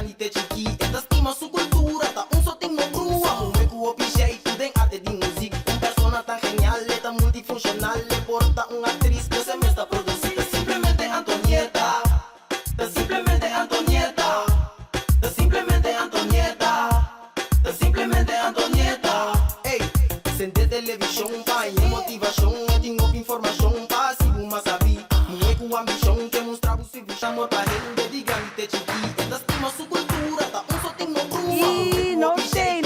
digan te chiqui, esta estima su cultura, ta un soting no grua, un hueco objeto de arte de música, un persona tan genial, tan multifuncional, le porta una actriz que se me está produciendo, simplemente Antonieta, simplemente Antonieta, simplemente Antonieta, simplemente Antonieta. Ey, sente televisão, pai, motivação, eu tenho informação, pai, se uma sabe, não é com ambição, que mostrar o serviço, amor para ele, diga te chiqui, esta estima su cultura, tá um só tem no grua. E não sei,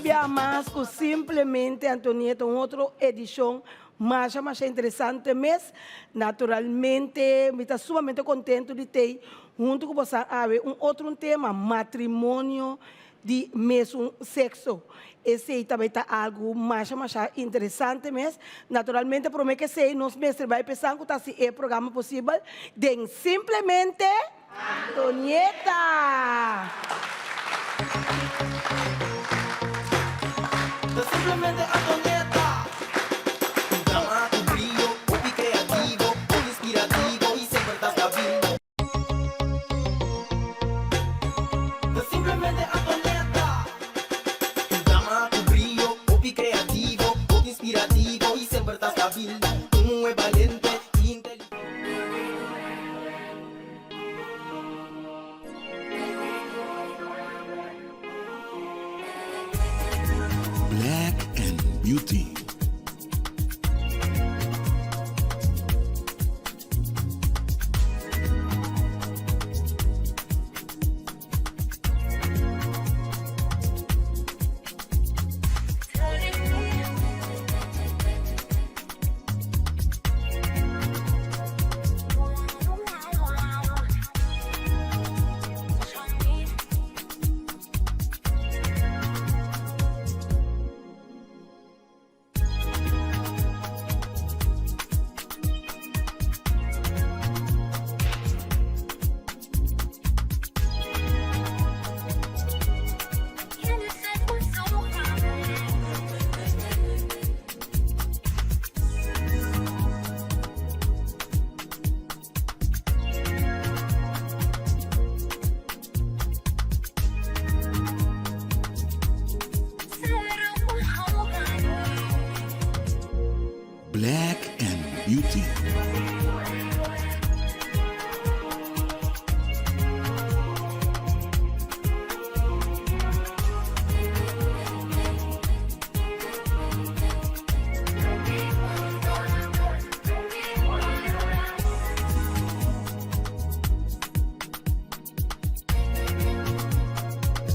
dia mais com simplesmente Antonieta, outra edição mais interessante, mas naturalmente me está sumamente contente de ter junto com você outro tema, matrimônio de mesmo sexo. Esse também está algo mais interessante, mas naturalmente prometo que sei, nós mestres vai pensar que se é programa possível de simplesmente Antonieta. Simplemente Antonieta, tu drama, tu brillo, hobby creativo, muy inspirativo y siempre estás estável. Simplemente Antonieta, tu drama, tu brillo, hobby creativo, muy inspirativo y siempre estás estável. Tú muy valiente y inteligente. Black and Beauty. Black and Beauty.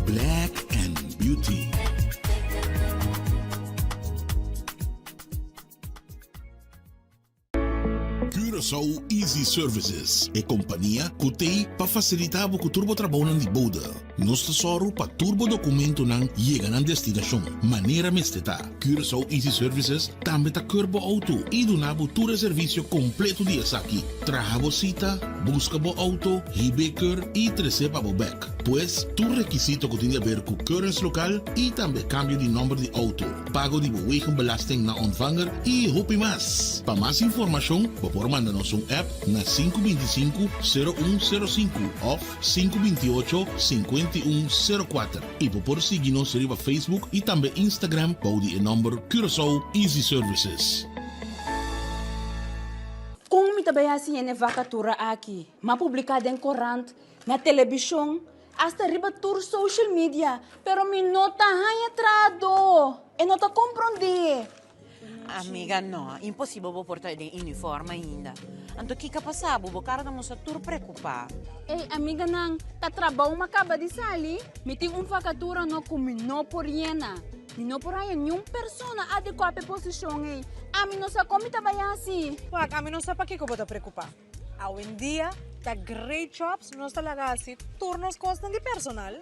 Black and Beauty. Curaçao Easy Services é companhia que tem para facilitar o turbo trabalho de boda. Nós tesoro para turbo documento não chega na destinação. Maneira mesteta. Curaçao Easy Services também está curbo auto e do nabo todo serviço completo de aqui. Traga cita, busca bo auto, ribeker e receba bo back. Pois, tu requisito que tem a ver com currency local e também cambio de número de auto. Pago de belasting na ontvanger e hopi mais. Para mais informação, por mandar-nos app na 525-0105 ou 528-5104. E por seguir-nos no Facebook e também Instagram para o número Curaçao Easy Services. Como também assim é vacatura aqui, mas publicada em corrente, na televisão, hasta riba tour social media, pero mi nota hai entrado e não tá compreender. Amiga, no, impossível vou portar de uniforme ainda. Então, o que passa? Vou cara da moça tur preocupar. Ei, amiga, não, tá trabalho uma acaba de sair. Me tem vacatura no como não por hiena. Não por aí nenhuma pessoa adequada à posição, ei. A mim não sabe como também assim. Wag, a mim não sabe para que eu vou te preocupar. Hoje em dia, tá great jobs, nós tá lá assim, turnos costam de personal.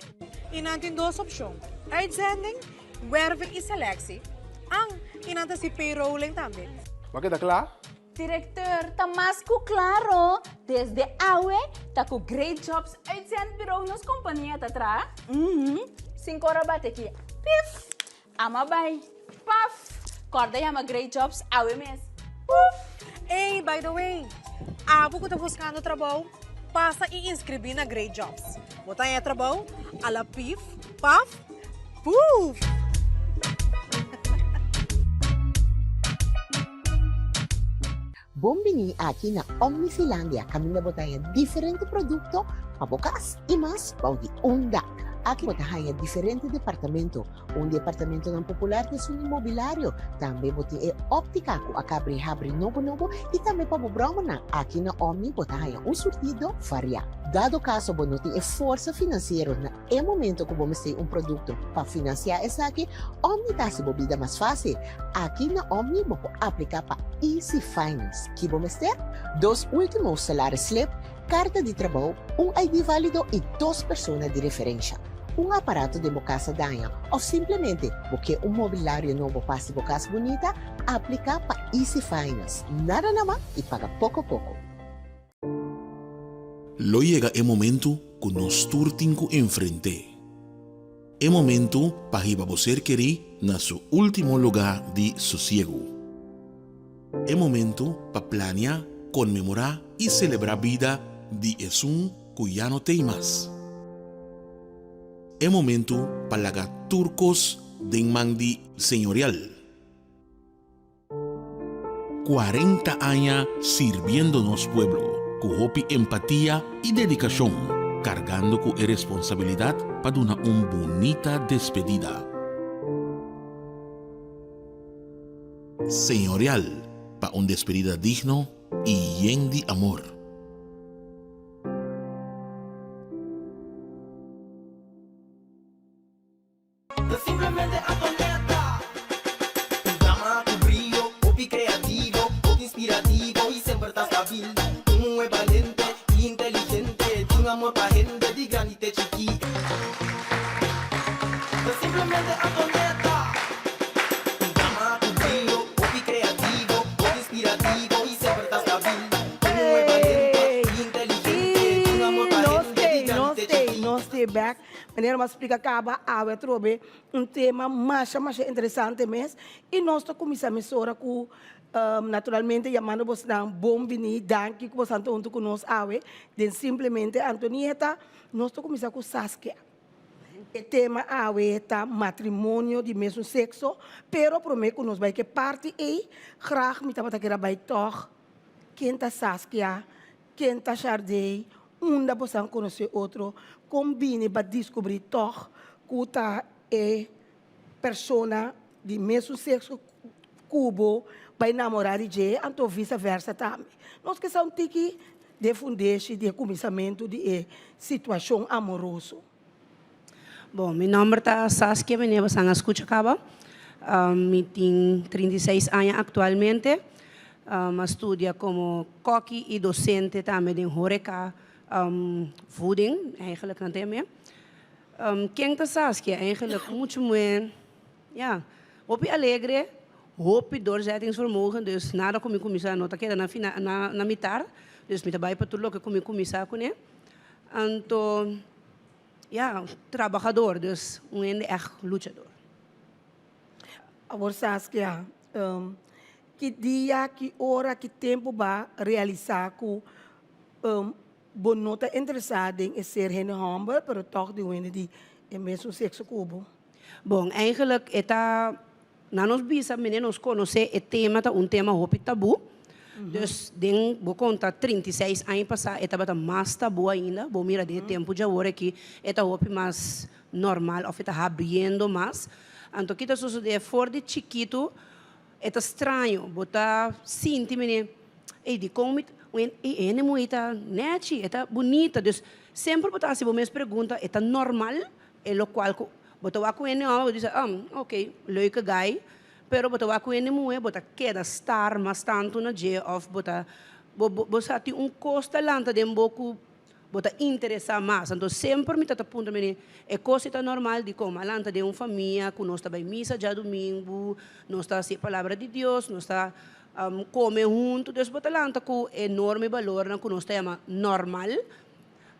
E não tem duas opções. Uitzending, werving e selectie. E não tem si payrolling também. Wat is klaar? Diretor, tá mais que claro. Desde aue, tá com great jobs uitzend bureau nos companhia tá atrás. 5 horas bate aqui. Pif! Ama bay. Paf! Corda yama great jobs awe mes. Puf! Hey, by the way, vou que tá buscando trabalho. passa e inscrever na Great Jobs. Botar em trabalho, ala pif, paf, puf! Bombini aqui na Omnisilândia, kami nabotaya diferente produto, pabokas e mas paudi unda. Aqui botaya diferente departamento, departamento ng popular de sun imobiliário, também boti óptica ko akabri habri novo e também pabobrama na aqui na Omni botaya surtido faria. Dado caso bonoti força financeira na momento que vamos ter produto para financiar essa aqui, Omni tá se bobida mais fácil. Aqui na Omni vou aplicar para Easy Finance, que vamos ter 2 últimos salários slip, carta de trabalho, ID válido e 2 pessoas de referência. Aparato de bocasa danha ou simplesmente porque mobiliário novo passe bocas bonita, aplica para Easy Finance. Nada naman e paga pouco. Lo llega el momento que nos turtinco enfrente. El momento para que você querer na su último lugar de sosiego. El momento para planear, conmemorar y celebrar vida de esun que ya no tem más. El momento para lagar turcos de mandi señorial. 40 años sirviéndonos pueblo, con hopi empatía y dedicación, cargando con responsabilidad para una bonita despedida. Señorial, para una despedida digno y lleno de amor. Simplemente Antonieta, un drama, tu brillo, hobby creativo, hobby inspirativo y siempre estás stabil. Un es valiente y inteligente, de un amor pa' gente, de grande y de chiquita. Simplemente Antonieta, un drama, tu brillo, hobby creativo, hobby inspirativo y siempre estás stabil. Un es valiente y inteligente, de un amor pa' gente, de grande y de chiquita. Nós stay back. Meneer mas explica acaba a trobe tema mais interessante mesmo. E nós começamos agora com naturalmente chamando você na bom vini, danke que você antou conosco awe, de simplesmente Antonieta, nós começamos com Saskia. O tema awe tá matrimônio de mesmo sexo, pero prometo que nós vai que parte e graag me tava que vai toch. Quem tá Saskia, quem tá Chardei, onde você conhecer outro, combine para descobrir toch que tá persona de mesmo sexo cubo vai namorar de então vice-versa também. Nós que são tiki de fundeixe de começamento de situação amoroso. Bom, meu nome é Saskia, meu nome é Escucha Caba. Eu tenho 36 anos atualmente. Estudio como coque e docente também em Horeca, voeding, eigenlijk na tema. Quem está Saskia? Eigenlijk muito bem. Ja, hoop alegre, hoop doorzettingsvermogen. Dus nadat kom ik commissar nota que na mitar, dus met daarbij patulo que kom ik commissar com ele. Então, ja, trabalhador, dus echt luchador. Agora Saskia, que dia, que hora, que tempo vai realizar com bonota interessada em ser hen humble, pero toch de wende die mesmo sexo cubo. Bom, eigenlijk eta na nos bisa meninos conhecer o tema tá tema hopi tabu. Dus den vou contar 36 anos passar eta bata mais tabu ainda. Vou mirar de tempo de agora que eta hopi mais normal, ou eta abrindo mais. Então kita sucede for de chiquito, eta estranho, bota sinti menino, de como é muito neti, eta bonita. Dus sempre bota se você pergunta, eta normal, é lo qual bota com ele, diz, ok, leuke guy, pero bota com ele muito, bota queda estar mais tanto na dia of bota tem costa lanta de boco bota interessa mais. Então sempre me tata punta menino, é coisa normal de como a lanta de família, que nós está bem missa já domingo, nós está a palavra de Deus, nós está come junto, Deus bota lanta com enorme valor na que nós está normal.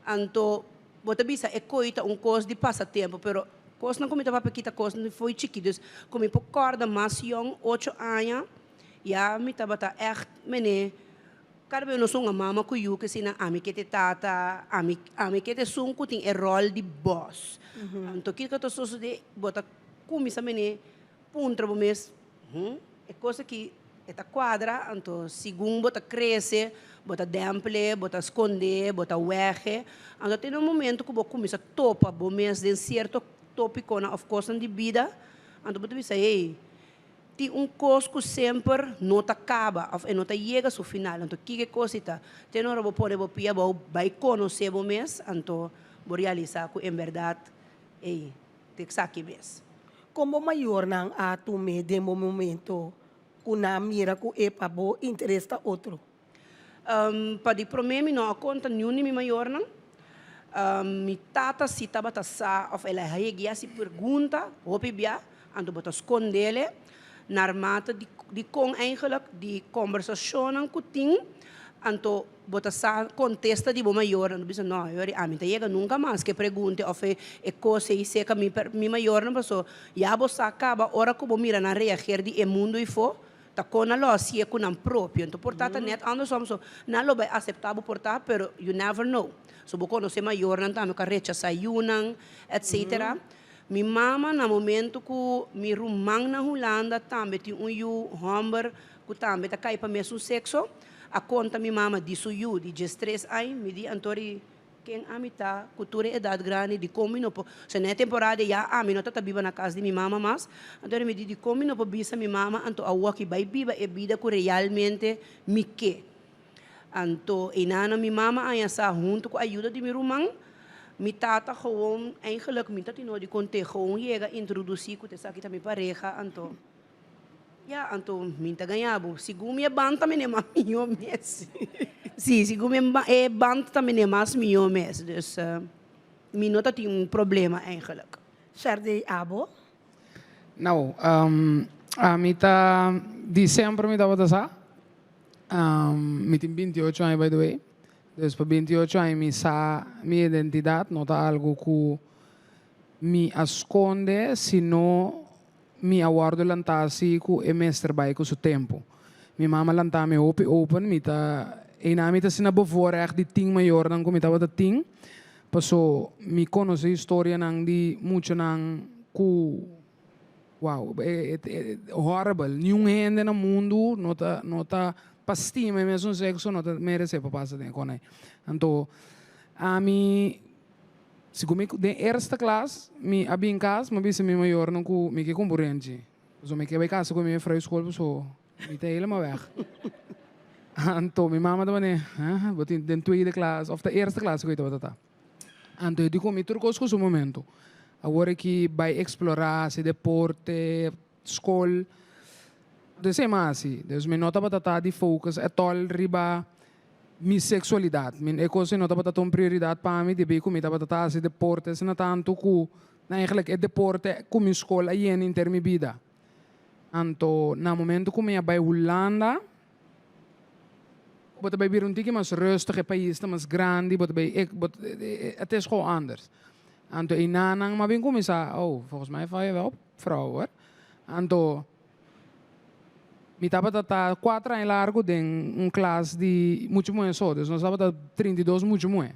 Então bota bisa é coisa coisa de passatempo, pero coisa não comita para kita coisa não foi chiquitos, como por corda mais young 8 anos, já me tava echt menino Karbe no song mama ko yu kasi na ami kete tata, ami kete sung kuting e rol di boss. Anto kika to so de bota kumi sa mene puntra bo mes. E coisa que eta quadra, anto sigun bota cresce, bota demple, bota esconder, bota wege. Anto tem um momento que bo começa topa bo mes de certo tópico na of course de vida. Anto bota bisa hey, ti cosco sempre não acaba, ou não chega ao final. Então, que coisa está? Tem hora que pode pia, vai conhecer o mês, então, vou realizar que, em verdade, tem que sair mês. Como maior nang atume de momento, kuna mira ku epa bo interesse outro. Para de mim não conta nenhum me maior não. Mi tata si taba sa of ela regia si pergunta, hopi bia, então bota escondele. Naarmate die kon eigenlijk die conversatie kuting anto bota sa contesta di bo maior no bisa no yori amita llega nunca mais que pergunte of e cosa e seca mi maior no paso ya bo sa acaba ora ko bo mira na reagir di e mundo e fo ta kona lo si e kunam proprio então portata net ando so na lo vai aceitável portar pero you never know so bo kono se maior nan ta me ka rechaça yunang etc. Mi mama na momento que mi rumang na Holanda também tinha yu homem que também tá cai para mesmo sexo a conta mi mama disso yu de 3 anos me di antori quem amita cultura idade grande de como não se na temporada já a mim não tá viva na casa de mi mama mas antori me di de como não bisa mi mama anto a que vai viva e vida que realmente me que anto inana mi mama aya sa junto com a ajuda de mi rumang mi tata gewoon eigenlijk mi tata no di conte gewoon llega introduzir ku te sakita mi pareja anto ja anto minta ganhabo sigu mi banta me nema mio mes sim sigu mi banta me nema mio mes dus mi nota tem problema eigenlijk Shardy abo? Nou, mi ta diciembre mi tava sa. Mi tem 28 anos by the way. Dus por 28 anos minha identidade não está algo que me esconde, sino me aguardo lantasi que é mestre by com o tempo. Minha mama lanta me open, me tá e na me tá sina bevoorrecht die 10 maior dan como estava 10. Passo me conhece história nang di muito nang ku wow, horrible. Nenhum gente no mundo não tá pastima mesmo sexo não merece para passar com ele. Então, a mim, se comigo de eerste classe, me abri em casa, mas me maior não com me que compreende. So me que vai casa com minha frau escola, so me tá helemaal weg. Então, minha mama também, wat in de tweede klas of de eerste klas, weet je wat dat? Então, eu digo me turcos com o momento. Agora que vai explorar se deporte, escola. Dus é mais assim, dus me nota para de focus é tol riba minha sexualidade, minha coisa nota para uma prioridade para mim, de bem como estava para se deporte, se não tanto que na eigenlijk é deporte como escola aí em termos de vida. Então, na momento que eu vai Holanda, bota bij weer een tikje maar rustig, país mais grande, bota bij het is gewoon anders. Anto inanang maar ben kom is volgens mij val je wel op vrouw hoor. Anto mi tava tá 4 anos largo de classe de muito muito só, dus nós tava 32 muito muito.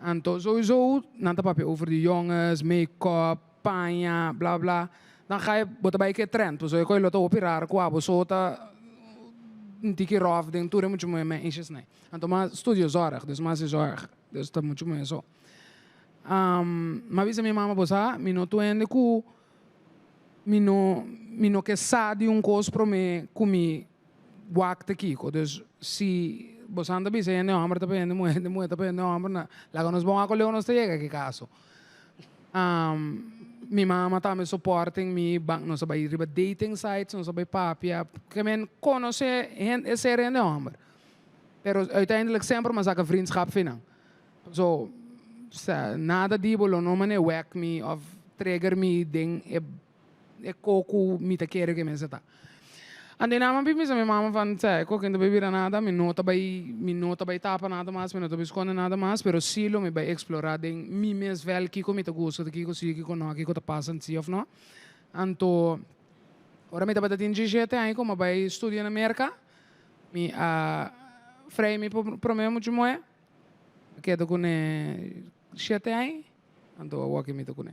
Anto sowieso nanta papel over de jongens, make-up, panha, bla bla. Dan ga je bota bij que trend, dus je kan je laten operaren qua bosota een tikje rof, denk toer moet je mooi mee eens nee. Anto maar studio zorg, dus maar ze zorg, dus dat moet je mooi zo. Maar wie minha mama bosa, mi no tuende ku mi no que sabe coisa para me comi guacta kiko, dus si bosanda bisa ene hammer ta pende moe ta pende hammer na la nos bom acolher nos chega que caso. Minha mama tá me supporting me bank nos vai riba dating sites, nos vai papia, que men conhece esse ene hammer. Pero uiteindelijk sempre mas aka vriendschap vinden. So nada die bolo no mane whack me of trigger me ding e coco me te quer que me seta. Ande na mampi minha mama van sei, coco ainda bebira nada, me nota by tapa nada mais, me nota by esconde nada mais, pero silo me by explorar ding mi mes vel kiko me te gosto, kiko si kiko no, kiko te pasan si of no. Anto ora me te bata tingi jete ai como by studio na América. Me vrij me promeo muito moe. Queda com 7 anos. Então eu aqui me tô com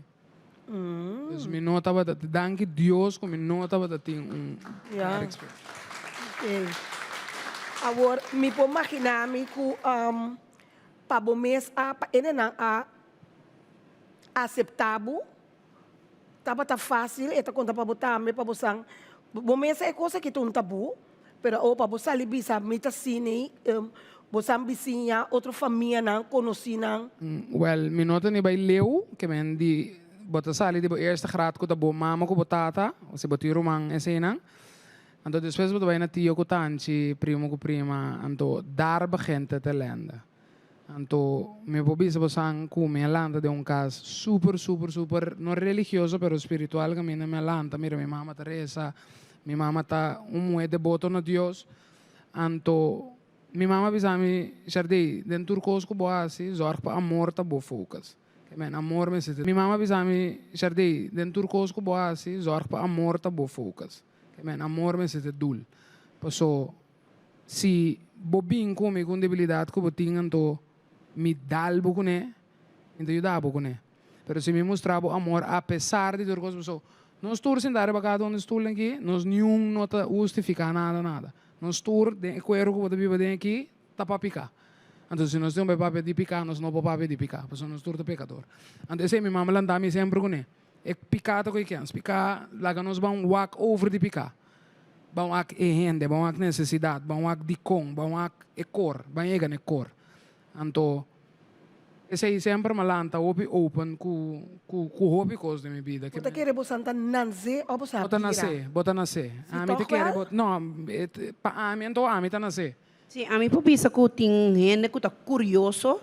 Dus me nota bata, danke Deus, que me nota bata tem Yeah. Okay. Agora, me pode imaginar que para o mês a aceitável, tá fácil, é conta para botar, para botar. O mês é coisa que tu não tabu, pero o para botar ali bisa, mita cine, botar vizinha, outra família não conhecida. Well, me nota ni bij Leo, que me di bota sali di eerste graad ko tabo mama ko botata, o se boti rumang esena. Anto depois bota bij na tio ko tanchi, primo ko prima, anto daar begint het ellende. Anto me pobisa bosang ku me landa de un caso super no religioso pero espiritual que me landa. Mira mi mamá Teresa, mi mamá ta muy devoto a Dios. Anto mi mamá bisami jardi den turcos ko boasi zorg pa amor ta bo focus. Men amor me zit. Mi mamá bisami jardi den turcos ko boasi zorg pa amor ta bo focus. Men amor me zit doel. Paso si bobin ko me com debilidade ko botingan to me dalbo com né, então ajudava com né. Pero se me mostrava amor, apesar de tudo isso, nós todos sentar bacado onde estou aqui, nós nenhum nota justificar nada. Nós todos de cuero que você vive aqui, tá para picar. Então se nós temos papel de picar, nós não papel de picar, porque nós todos pecador. Então se minha mamãe landa me sempre com né, é picar to que picar, lá que nós vamos walk over de picar. Vamos ak rende, vamos ak necessidade, vamos ak de com, vamos ak cor, vamos chegar cor. Anto, esse aí sempre me lanta open com hobby coisa da minha vida. Você quer botar nascer ou botar bota nascer. A mim te quer botar, não, a mim então a mim tá nascer. Sim, a mim por isso que tem gente que está curioso,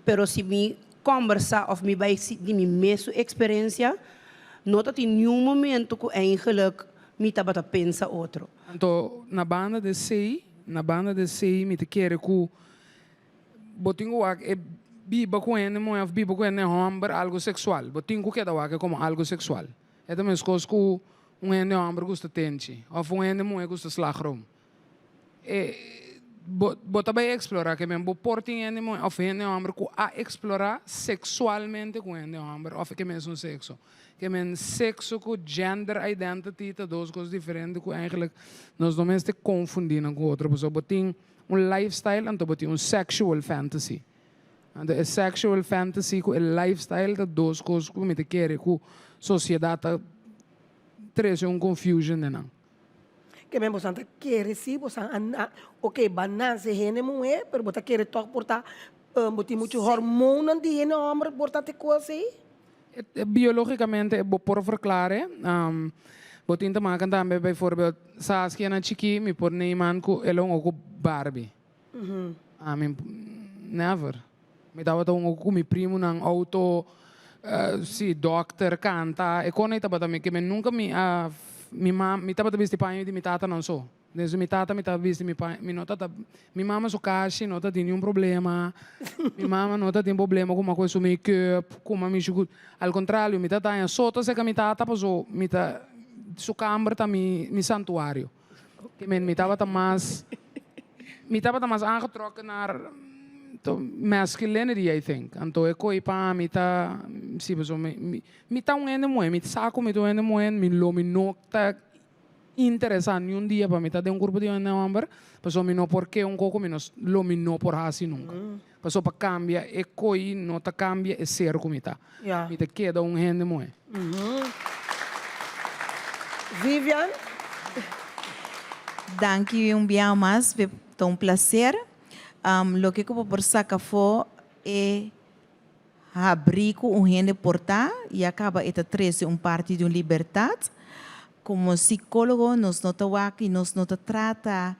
pero se me conversa ou me vai de minha mesma experiência, não tem nenhum momento que eigenlijk me tá bata pensa outro. Então, na banda de sei, me te quer que botingo é biba com ele, mas biba com ele é algo sexual. Botingo que é da como algo sexual. É também as coisas que ele homem gosta tente, ou ele mulher gosta slagroom. Bota bem explorar que mesmo portem ele mulher, ou ele homem que a explorar sexualmente com ele homem, ou que mesmo sexo. Que men sexo com gender identity, tá duas coisas diferentes que eigenlijk nós não te confundindo com outra pessoa. Botinho lifestyle, então botinho sexual fantasy. Então sexual fantasy com lifestyle, tá duas coisas que me te quer que sociedade tá traz confusion não. Que mesmo você quer sim, você ok, banana se rende mulher, mas você quer tocar portar, botar muito hormônio de rende homem, portar te coisa aí. Biologicamente, por verklaren, botin te maken também, bijvoorbeeld, Saskia na Chiki, me por neeman ku elong ook Barbie. Never. Me dava ook ku mi primo nang auto, si dokter canta, e kon ita bata me que me nunca mi tava visto pai de mi tata não sou. Desde mi tata mi tava visto mi nota mi mama so caixa, nota tinha nenhum problema. Mi mama nota tem problema com uma coisa so make-up, com uma michu. Al contrário, mi tata é só se que mi tata passou, mi ta su câmara tá mi santuário. Que mi tava mais aangetrokken naar masculinity, I think. Então, eu coi pa mi ta si passou mi ta ende moen, mi saco mi to ende moen, mi lo mi nota interessante um dia para mim tá de um grupo de homem, passou me não porque coco me lo me não por assim nunca. Passou para cambia e coi não tá cambia e ser como tá. Me te queda gente moe. Vivian, danke bem mais, é um prazer. Lo que eu por sacar foi abrir gente portar e acaba esta trazer parte de liberdade. Como psicólogo, nos nota que nos nota trata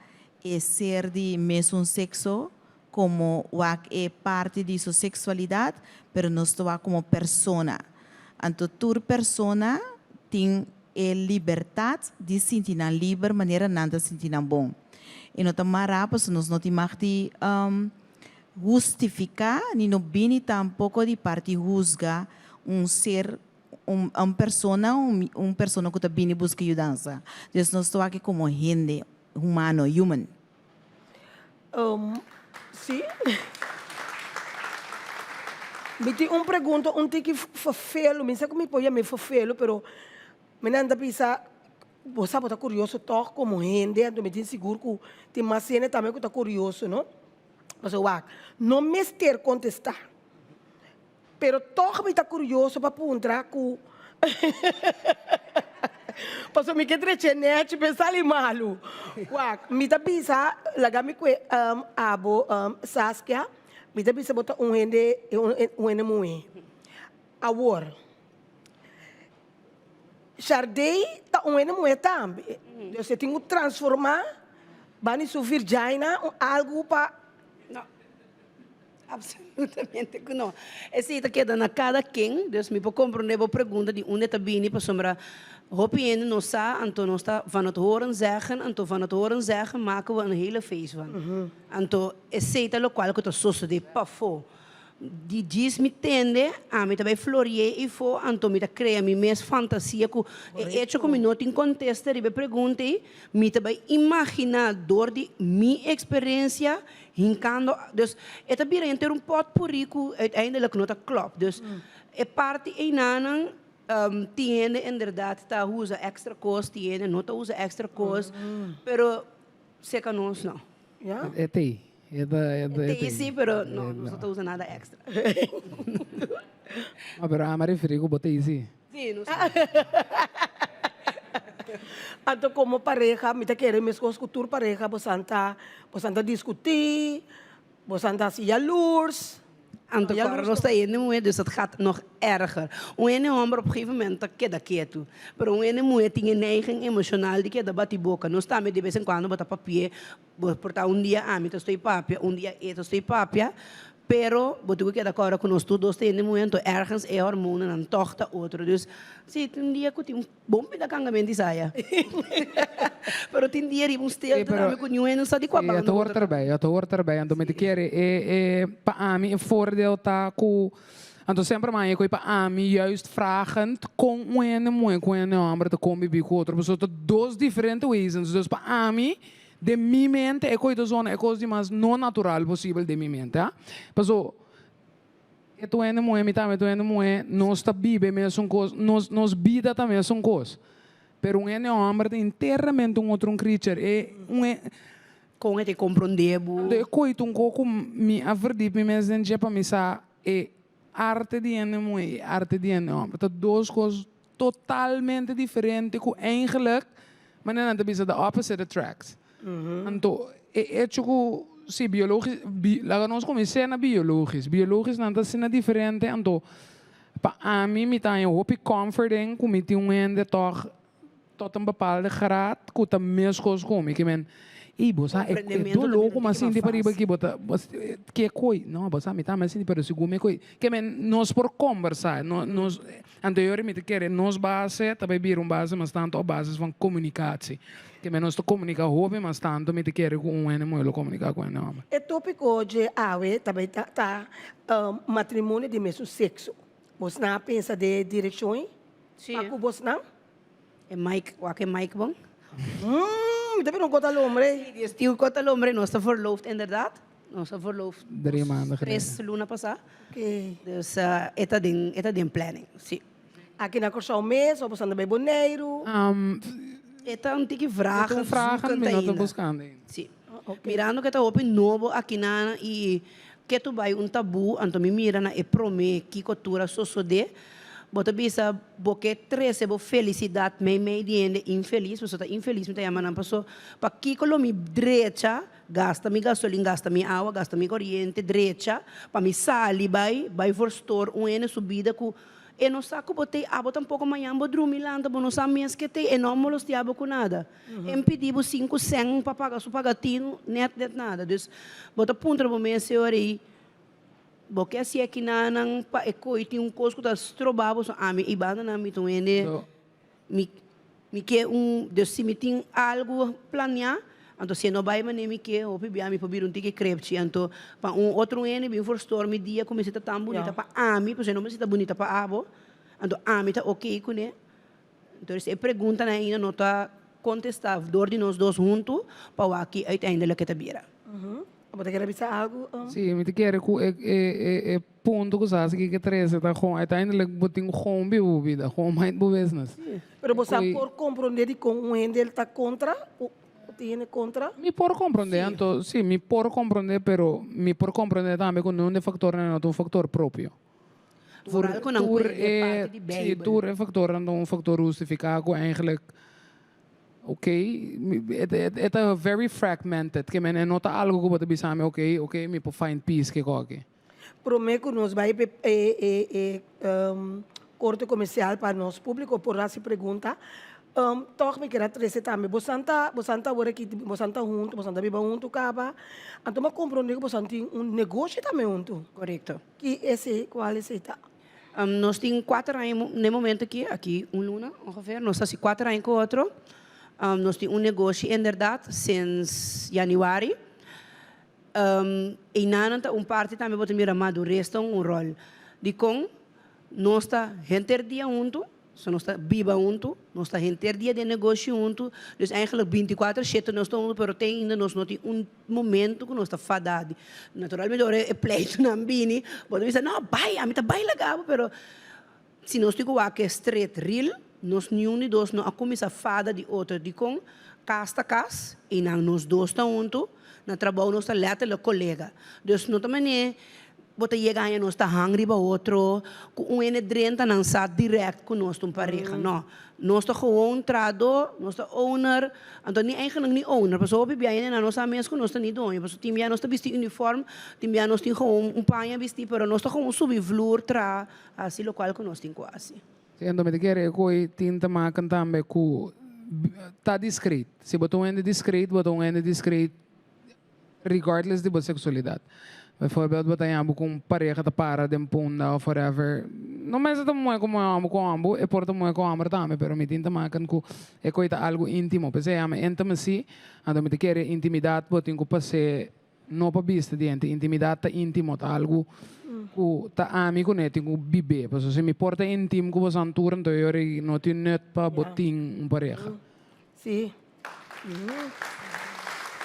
ser de mesmo sexo como é parte de sua sexualidade, mas nos toca como persona. Então, toda persona tem a liberdade de sentir livre maneira nada sentir bom. E nós também nos não temos de justificar, nem no bem tampouco de parte juzgar ser persona que está bem busca ajuda. Então, nós estamos aqui como gente humano, human. sim. Me tem pergunta, tique vervelo, me sei como me põe me vervelo, pero me não anda pensar, você está curioso toch como gente, então me tem seguro que tem mais cena também que está curioso, não? Mas eu não me ter contestar, pero toch me está curioso para perguntar que Paso mi que trechenet pensar ali malu. Wak, mi ta bisa laga mi kwe abo Saskia, mi ta bisa bota un hende mue. Awor. Chardei ta un hende mue tambe. Você tem que transformar bani su virgina algo para Absolutamente que não. Esse está quedando a cada quem, Deus me pode compreender a pergunta de onde está vindo para sombra. Hopiende não sa, então nós está van het horen zeggen, então van het horen zeggen maken we een hele feest van. Então esse é o qual que está sosso de pafo. Die diz me tende, a mim também florie e fo, então me cria minha mesma fantasia que é hecho como não tem contexto de pergunta, me também imaginar dor de minha experiência, hincando, dus é também ter potpourri que uiteindelijk não está klopt, dus é parte einanan tiene inderdaad está usa extra cost, tiene não está usa extra cost, pero se que nós não. Ja? É TI. Sim, pero não está usando nada extra. Pero a me referi que botei sim. Sim, não Então, como pareja, me querem me escutar pareja, você anda discutir, você anda assim, jaloers. Anto Carlos está indo muito, dus het gaat nog erger. Um ene homem, op een gegeven moment, dat queda quieto. Pero um ene mulher tinha neiging emocional de queda bate boca. Não está me de vez em quando botar papier, portar dia a mim estou papia, dia estou papia. Pero, botu que da agora com nós todos tem momento ergens é hormone en tochta outro. Dus, sim, dia que tem bom pedacangamento de saia. Pero tem dia que stil também com nenhum não sabe qual banda. Eu estou erbij. Então, me quer para a mim o voordeel tá com então sempre mais eu para a mim juist vragend com com homem te conviver com outra pessoa, dois diferentes reasons. Dus para a mim de mi mente é coisa zona é coisa mais não natural possível de mi mente, ah? Paso tu ene moe mi também tu ene moe nós tá vive mesmo coisa nós vida também são coisa, pero ene homem de inteiramente outro creature é com ele compreender de coisa coco mi averdip mi mesmo de para misa é arte de ene moe arte de ene homem, tá duas coisas totalmente diferentes que eigenlijk maar dan heb je de opposite attracts. Então, é tipo, se biologisch, lá nós começamos biologisch. Biologisch não está diferente. Então, para mim, me tá eu hope comforting, como me tem ende toch tot bepaalde graad, que tá mesmo coisa como que men. E você é do louco, mas assim de para que bota, que coi, não, você me tá mas assim para segundo coi, que men nós por conversar, nós anteriormente querer nós base, também vir base, mas tanto a base van comunicatie. Que men nós to comunica hobby, mas tanto me querer com um animal comunicar com um homem. É tópico de awe também tá matrimônio de mesmo sexo. Você não pensa de direção? Sim. Ako você não? É Mike, o que é Mike bom? Também não conta homem. Die conta homem, nós está verloofd inderdaad. Nós está verloofd 3 maanden geleden. 3 luna passar. Okay. Dus eta din planning, sim. Aqui na Corsão mês, ou você anda bem boneiro? Eta tique vragen, vragen, me não buscando. Sim. Mirando que está open novo aqui na e que tu vai tabu, então me mira na e prome que cultura sosode. Bota bisa boque 13 bo felicidade me diende infeliz, você está infeliz, me tá chamando pessoa para que colo mi direita, gasta mi gasolina, gasta mi água, gasta mi corrente direita, para mi sali vai for store ene subida ku e não saco botei bota um pouco amanhã bo dormir lá, bo não sabe mesmo que tem e não molos diabo com nada. Impedibo 5 100 para pagar su pagatino, net nada. Dus bota punta bo me senhor aí. Porque se aqui na pa eco e tem coisa que está estrobado, a mim ibana na mim tu ene me que se me tem algo planear, então se não vai mané me que o pibi a mim para um tique crepche, então para outro ene bem for store me dia como se tá tão bonita para a mim, porque não me se tá bonita para abo, então a mim tá ok com né, então se pergunta na ainda não tá contestar dor de nós dois juntos para aqui uiteindelijk que tá vira. Você quer dizer algo? Sim, me quer que ponto que você que três está com uiteindelijk boting gewoon bebida, gewoon mind business. Pero você por compreender com um ele está contra ou tem contra? Me por compreender, então, sim, me por compreender, pero me por compreender também que não é factor, não é um factor próprio. Vooral con een parte di Sim, Bijbel. toer é factor, não um factor justificado eigenlijk. Het is very fragmented. Que men nota algo que pode pensar, ok, me pode find peace que coque. Prometo nos vai corte comercial para nosso público por essa pergunta. Toch me quero trazer também. Você agora aqui, você junto, você vive junto, caba. Então me compreendo que você tem negócio também junto. Correcto. Que esse qual é esse tá? Nós temos 4 anos no momento aqui luna, ongeveer. Nós temos 4 anos com outro. Nós temos negócio, inderdaad, sinds januari. E na parte também vou ter madureza rol. De com, nós está gente dia junto, nós está viva junto, nós está gente dia de negócio junto. Dus eigenlijk 24/7 nós estamos, pero tem ainda nós não tem momento que nós está fadado. Naturalmente, é pleito na bini, pode dizer, não, vai, a mim tá bem legal, pero se nós temos que straight real, nós nenhum de nós não começa a fada de outro de com casta cas e nós dois estão juntos na trabalho nós está letterlijk colega dus não também bota chegar e nós está hungry para outro com ene drenta não está direct com nós um pareja não nós está gewoon trado nós está owner então nem eigenlijk nem owner mas op bem na nossa mesa com nós está nem dono mas tem bem nós está vestir uniforme tem bem nós tem gewoon panha vestir pero nós está gewoon subir vloer tra assim local com nós tem quase. Então, me quer que tinta maken também que está discreto. Se botou discreto, regardless de sexualidade. Bijvoorbeeld, wat hij aan com pareja te para de punda ou forever. Não mais é muito como amo com ambo, é porta muito com amor também, pero me tinta maken que é coisa algo íntimo. Porque é uma intimacy, então me quer intimidade, botem que passe não para vista diante, intimidade tá íntimo, tá algo que tá amigo né, tem que viver. Porque se me porta íntimo que você antura, então eu não tenho net para botin pareja. Sim.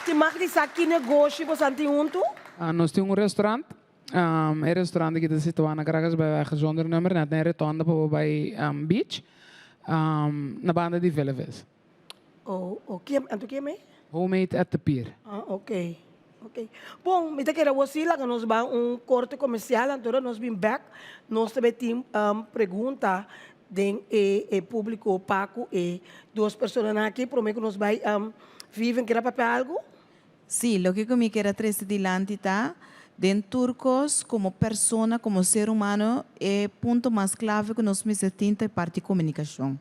Te mag dizer aqui negócio você tem junto? Nós temos restaurante. Restaurante que está situado na Caracas, bij zonder nummer, net een rotonde bij beach. Na banda de Veleves. Oh, oké. En tu quer me? Homemade at the pier. Ok. Ok. Bom, me te quero você lá que nós vamos corte comercial, então nós vim back, nós também temos pergunta de público opaco e duas pessoas aqui, prometo que nós vai vivem querer papel algo? Sí, lo que me quiero traer delante está, de turcos como persona, como ser humano, é ponto mais clave que nós necessitamos é parte de comunicação.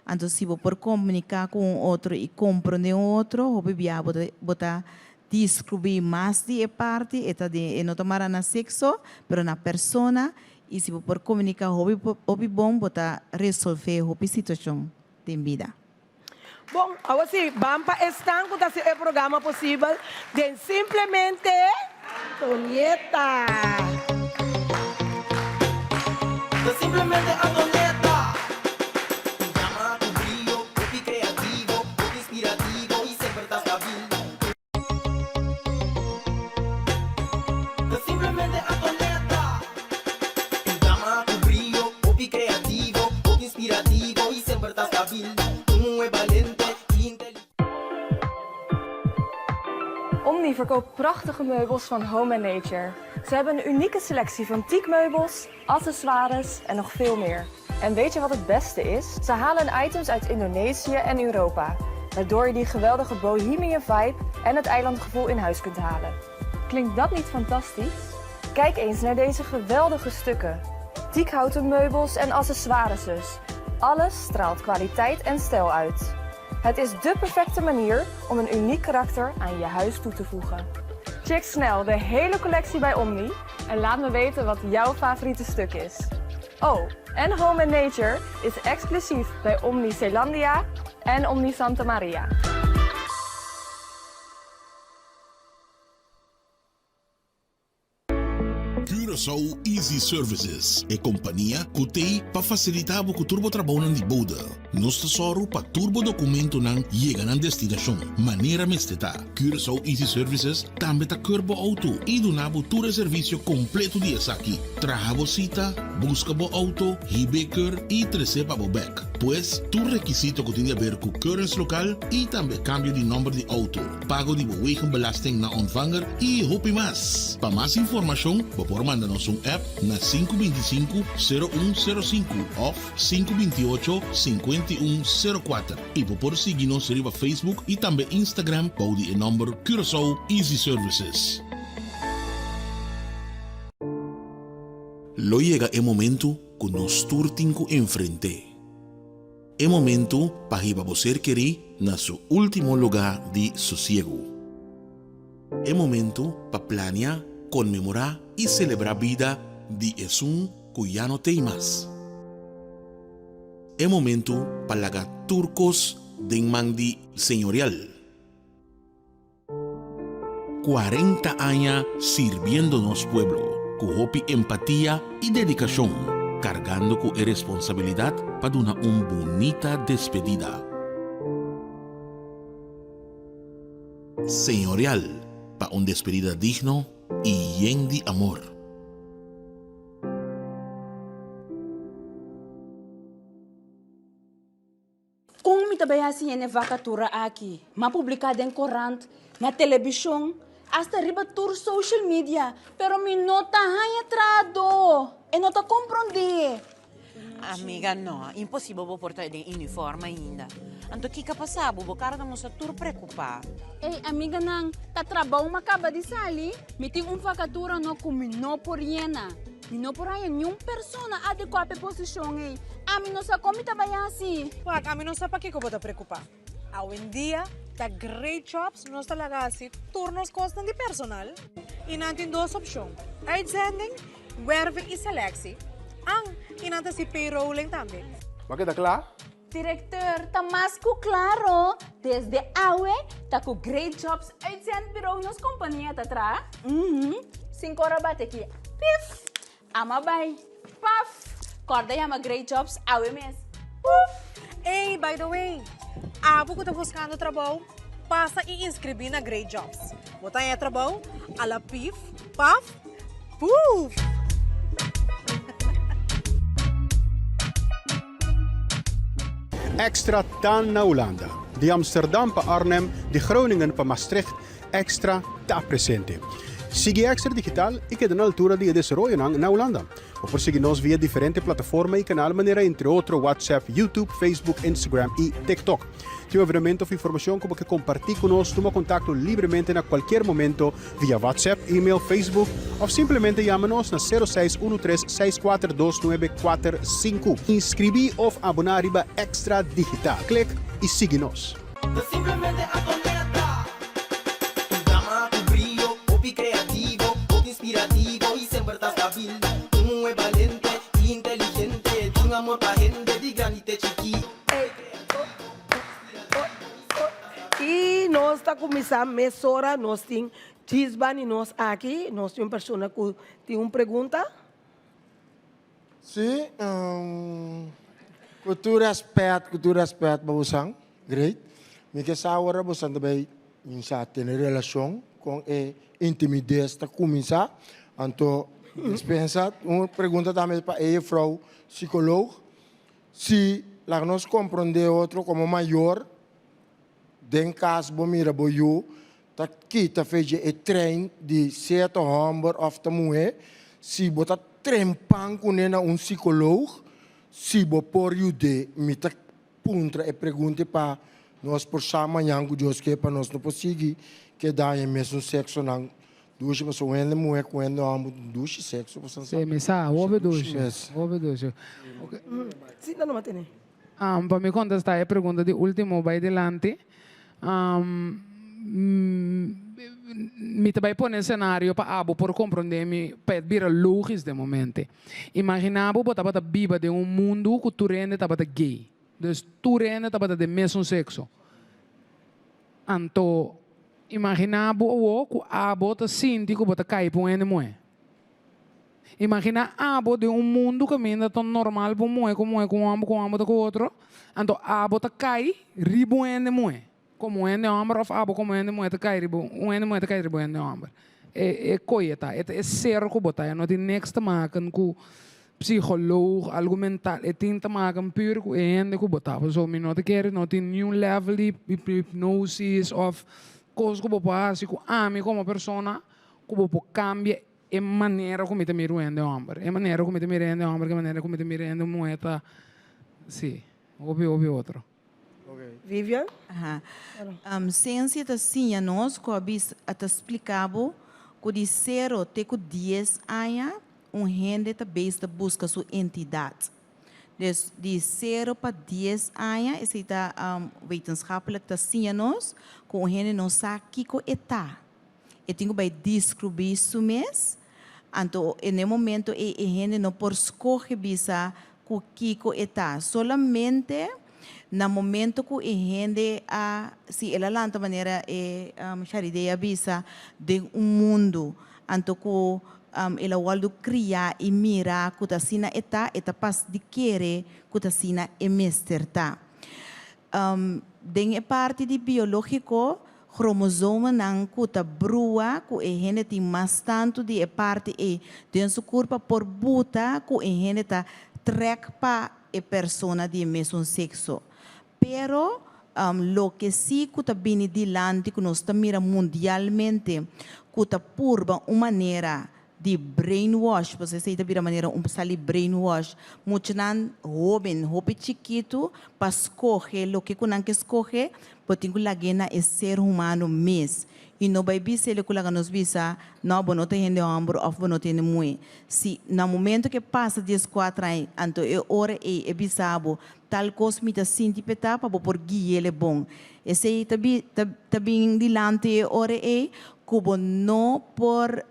Então, se você por comunicar com outro e compreender outro, você pode descobrir mais de parte, é não tomar na sexo, mas na persona, e se você por comunicar, você bom, você resolver a situação de vida. Bom, agora sim, vamos para estanco desse programa possível de simplesmente Antonieta. De Simplemente Antonieta. Llama tu brillo, tu creativo, tu inspirativo y siempre estás stabil. De Simplemente Antonieta. Llama tu brillo, tu creativo, tu inspirativo y siempre estás stabil. Tú es valiente y inteligente. Omni verkoopt prachtige meubels van Home & Nature. Ze hebben een unieke selectie van teakmeubels, accessoires en nog veel meer. En weet je wat het beste is? Ze halen items uit Indonesië en Europa, waardoor je die geweldige bohemian vibe en het eilandgevoel in huis kunt halen. Klinkt dat niet fantastisch? Kijk eens naar deze geweldige stukken. Teakhouten meubels en accessoires dus. Alles straalt kwaliteit en stijl uit. Het is dé perfecte manier om een uniek karakter aan je huis toe te voegen. Check snel de hele collectie bij Omni en laat me weten wat jouw favoriete stuk is. Oh, en Home & Nature is exclusief bij Omni Zeelandia en Omni Santa Maria. Curaçao Easy Services é companhia que tem para facilitar o turbo trabalho de boda. Nós tesoro para turbo documento não chega na destinação. Maneira mesteta. Curaçao Easy Services também tá curbo auto e do nabo tour serviço completo de aqui. Traga cita, busca bo auto, hibeker e receba bo back. Pois, tu requisito que tem a ver com currency local e também cambio de número de auto. Pago de wegenbelasting na ontvanger e hopi mais. Para mais informação, por mandar-nos app na 525-0105 ou 528-5104. E por seguir-nos no Facebook e também Instagram para o número Curaçao Easy Services. Lo llega el momento que nos turtinco enfrente. É momento para você querer na seu último lugar de sossego. É momento para planear, comemorar e celebrar a vida de um que já não tem mais. É momento para lagar turcos de mandi senhorial. 40 años sirviendo nos pueblo, con hopi empatía y dedicación, cargando con responsabilidad para una bonita despedida. Señorial, para una despedida digno y lleno de amor. Kung mi tabaya siya na vacatura aqui, mapublicada em corante, na televisão, hasta riba tour social media, pero mi nota hanya trado, e nota compreende. Amiga, no, impossível vou portar de uniforme ainda. Anto que passava, vou cara da moça tur preocupar. Ei, amiga nang, ta trabaho makaba di sali, miting vacatura no kumino por yena. Não por aí nenhuma pessoa adequada para a posição aí. A mim não sabe como trabalhar assim. Wag, a mim não sabe para que eu vou te preocupar. Hoje em dia, tá great jobs, nós tá lá assim, turnos costam de personal. E não tem duas opções. Uitzending, werving e selectie. E não tem se payrolling também. Bakit akla? Diretor, tá mais que claro. Desde awe, tá com great jobs, uitzendbureau nos companhia tá atrás. 5 horas bate aqui. Pif! Ama bay, paf, corda yama great jobs, awe mes. Hey, by the way, abo que tá buscando trabalho, passa e inscrever na Great Jobs. Botar em trabalho, ala pif, paf, puf. Extra dan na Holanda. De Amsterdam para Arnhem, de Groningen para Maastricht, extra está presente. Sigue Extra Digital y queda na altura de desarrollo na Holanda. O por seguirnos via diferentes plataformas y canal manera entre otros WhatsApp, YouTube, Facebook, Instagram y TikTok. Si un evento o información como que compartir con nosotros, toma contacto libremente en cualquier momento via WhatsApp, email, Facebook o simplemente llámanos na 0613-642-945. Inscribí o abonar a Extra Digital. Clic y síguenos. Simplemente atoneta. Tu drama, tu brillo, hobby creativo, hobby inspirativo y siempre estás stabil. Tú es valiente y inteligente, tu amor pa' gente de granite chiquito. E nós está começando a mesora, nós temos Gisban e nós aqui, nós temos uma pessoa que tem uma pergunta. Sim, cultura aspect babusang, great. Mika saura busan também minsa ter relação com intimidez ta começar, anto dispensa uma pergunta também para a vrouw psicólogo, se lá nós compreender outro como maior, den caso bomira boiu, tá kita fez trein de certo homem of ta mulher, se botar trempang com nena psicólogo, se bo por yude mita puntra e pergunta para nós por sama yang Deus que para nós não conseguir que dá em mesmo sexo não duas pessoas ainda mulher quando amo duas sexo você sabe me sabe ouve duas sim não matene para me contestar a pergunta de último vai delante me também põe cenário para abo por compreender me para vir logis de momento imaginava botar viva de mundo que tu rende tá gay dus tu rende tá de mesmo sexo anto imaginava o que abo tá sinti que bota cai para um mulher Imagina abo de mundo que ainda tão normal para moe, com amo com outro. Então abo tá cai, ribo ende moe. Como ende amber of abo como ende moe tá cai ribo, ende moe tá cai ribo ende amber. É coisa, tá? É ser que botar, não tem next maken com psicoloog, algo mental, é tem te maken puur com ende que botar. Zo me não te quer, não tem new level de hipnosis of coisas que botar, assim com ami como persona, que botar cambia é maneira como te miro ende amber, é maneira como te miro ende amber, é maneira como te miro ende moeta, sim, ouve outro. Vivian? Ciência da ciência nós que até explicava que de 0 até 10 anos gente também busca sua entidade. Dus de 0 para 10 anos esse está wetenschappelijk da ciência nós que gente não sabe que está. E tenho que descobrir isso mesmo. Então, no momento a gente não pode escolher bisa que está. Solamente no momento que a gente se ela lanta maneira ideia bisa de mundo, então que ela waldo criar e mirar que a sina está pas de querer que a sina é mesterta. Den parte de biológico cromosoma não cuta brua que a gente tem mais tanto de parte e dentro do corpo por buta que a gente tá trek para a persona de mesmo sexo. Pero lo que sí que viene delante que nós mira mundialmente que purba uma maneira de brainwash, você sei da maneira sali brainwash, muito nan jovem chiquito para escolher lo que que escolher, porque que lagena é ser humano mesmo. E não vai ser ele que nos visa, não não tem gente ombro ou não tem muito. Se no momento que passa 14 anos, então é hora é bisabo, tal coisa me tá sentindo para por guiar ele bom. Esse aí também dilante é hora é como não por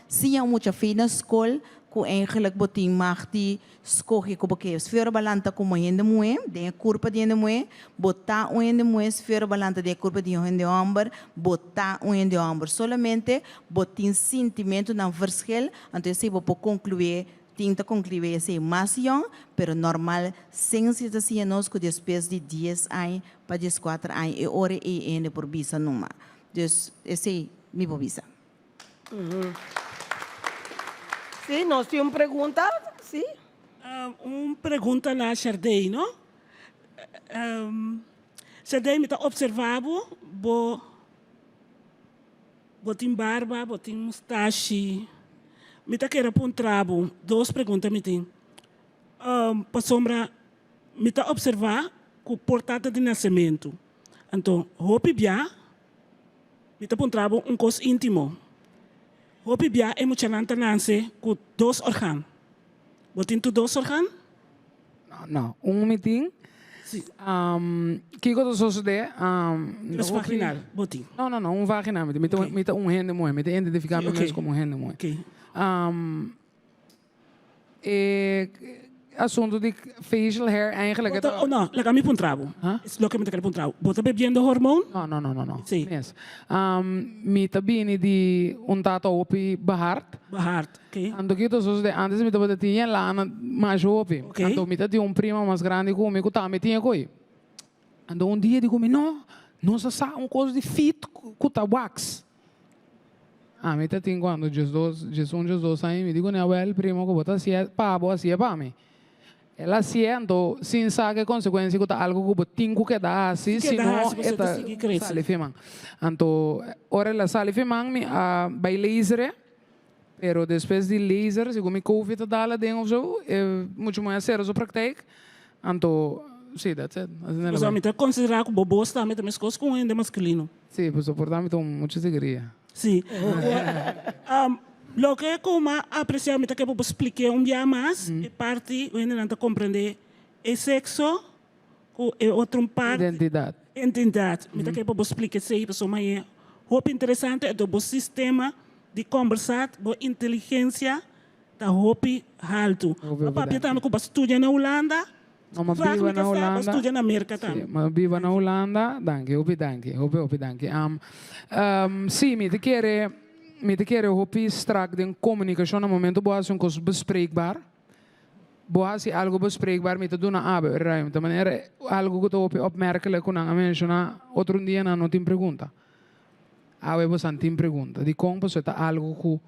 se há muita fé na escola que eigenlijk botin mag die escolher como que esfera balanta como gente moe, de curva de gente moe, botar gente moe esfera balanta de curva de gente homem, botar gente homem. Solamente botin sentimento na verschil, então se vou concluir tinta concluir esse mais young, pero normal sem situação nós que depois de 10 anos para 14 anos é hora e ainda por bisa numa. Dus esse me vou bisa. Sim, nós temos pergunta, sim. Uma pergunta na Chardei, não? Chardei me está observando, botin barba, botin mustache, me está querendo pôr um trabo. 2 perguntas me tem. Para sombra, me está observando com portada de nascimento. Então, roupa bia, me está pôr um trabo, coisa íntimo. Hopi bia é muito chanta nanse com 2 órgãos. Botin tu 2 órgãos? Não, meeting. Sim. Que coisa só de? Vaginal, botin. Não, vaginal. Mita rende moe, mita identificar mesmo como rende moe. Assunto de facial hair eigenlijk. Não, legal me pontrabo. Isso é que me quer pontrabo. Bota bebendo hormônio? Não. Sim. Yes. Me bini de tato opi bahart. Bahart, ok. Ando que todos de antes me tava tinha lá na mais opi. Ando me tinha prima mais grande comigo, tá me tinha coi. Ando dia digo não se sabe coisa de fit com wax. Me tinha quando Jesus aí me digo não é primo que bota assim para assim para mim. Ela siendo sin saber consequência que algo que tinha que dar assim senão esta sale firman. Então ora ela sale firman me by laser, pero depois de laser se como COVID dá ding of zo, muito mais sério a praktijk. Então sim, that's it. Mas a mim tá considerar que bobo está me também coisas com ainda masculino. Sim, por suportar me muita alegria. Sim. Lo que como apreciar, me tá que eu expliquei dia mais, é parte, eu ainda não compreender, é sexo, é outra parte. Identidade. Me tá que eu explicar isso aí, pessoal, mas é muito interessante, é do sistema de conversar, boa inteligência, da muito alto. A papai tá no que estuda na Holanda, mas viva na Holanda. Estuda na América também. Mas viva na Holanda, danke. Sim, me te quer me te quero hopi strak den comunicação no momento boa um coisa bespreekbaar. Boa se algo bespreekbaar me te doen na abe ruim. De maneira algo que tu hopi opmerkelijk kun aan mencionar outro dia na não tem pergunta. Awe bosan tem pergunta. Di kong paso ta algo ku